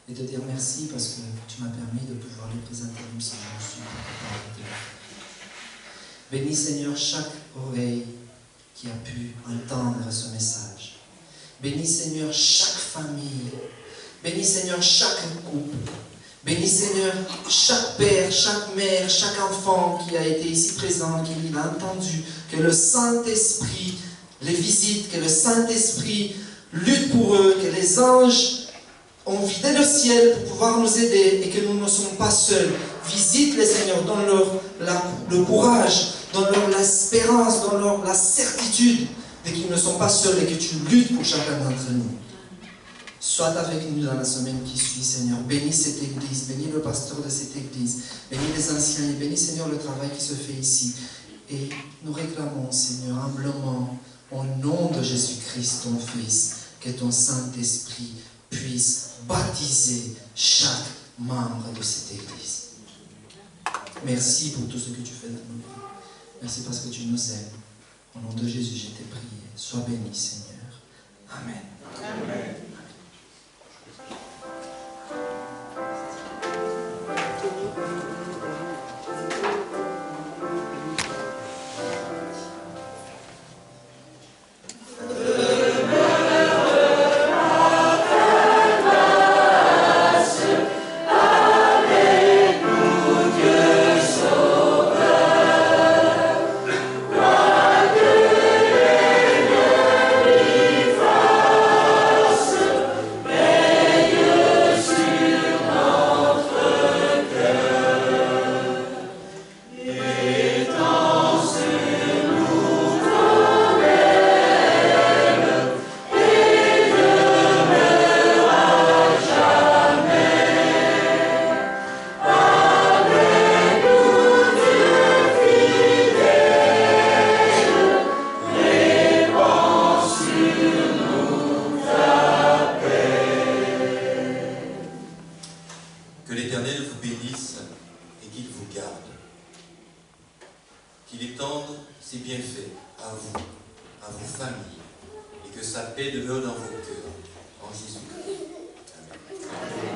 Et te dire merci parce que tu m'as permis de pouvoir les présenter comme ça. Je suis content de te faire. Bénis, Seigneur, chaque oreille qui a pu entendre ce message. Bénis, Seigneur, chaque famille. Bénis, Seigneur, chaque couple. Bénis, Seigneur, chaque père, chaque mère, chaque enfant qui a été ici présent, qui l'a entendu. Que le Saint-Esprit les visite, que le Saint-Esprit lutte pour eux, que les anges ont vidé le ciel pour pouvoir nous aider et que nous ne sommes pas seuls. Visite les Seigneurs, donne-leur le courage, donne-leur l'espérance, donne-leur la certitude de qu'ils ne sont pas seuls et que tu luttes pour chacun d'entre nous. Sois avec nous dans la semaine qui suit, Seigneur. Bénis cette église, bénis le pasteur de cette église, bénis les anciens et bénis, Seigneur, le travail qui se fait ici. Et nous réclamons, Seigneur, humblement, au nom de Jésus-Christ, ton Fils, que ton Saint-Esprit puisse baptiser chaque membre de cette Église. Merci pour tout ce que tu fais dans nos vies. Merci parce que tu nous aimes. Au nom de Jésus, je t'ai prié. Sois béni, Seigneur. Amen. Amen. et que sa paix demeure dans vos cœurs. En Jésus-Christ. Amen.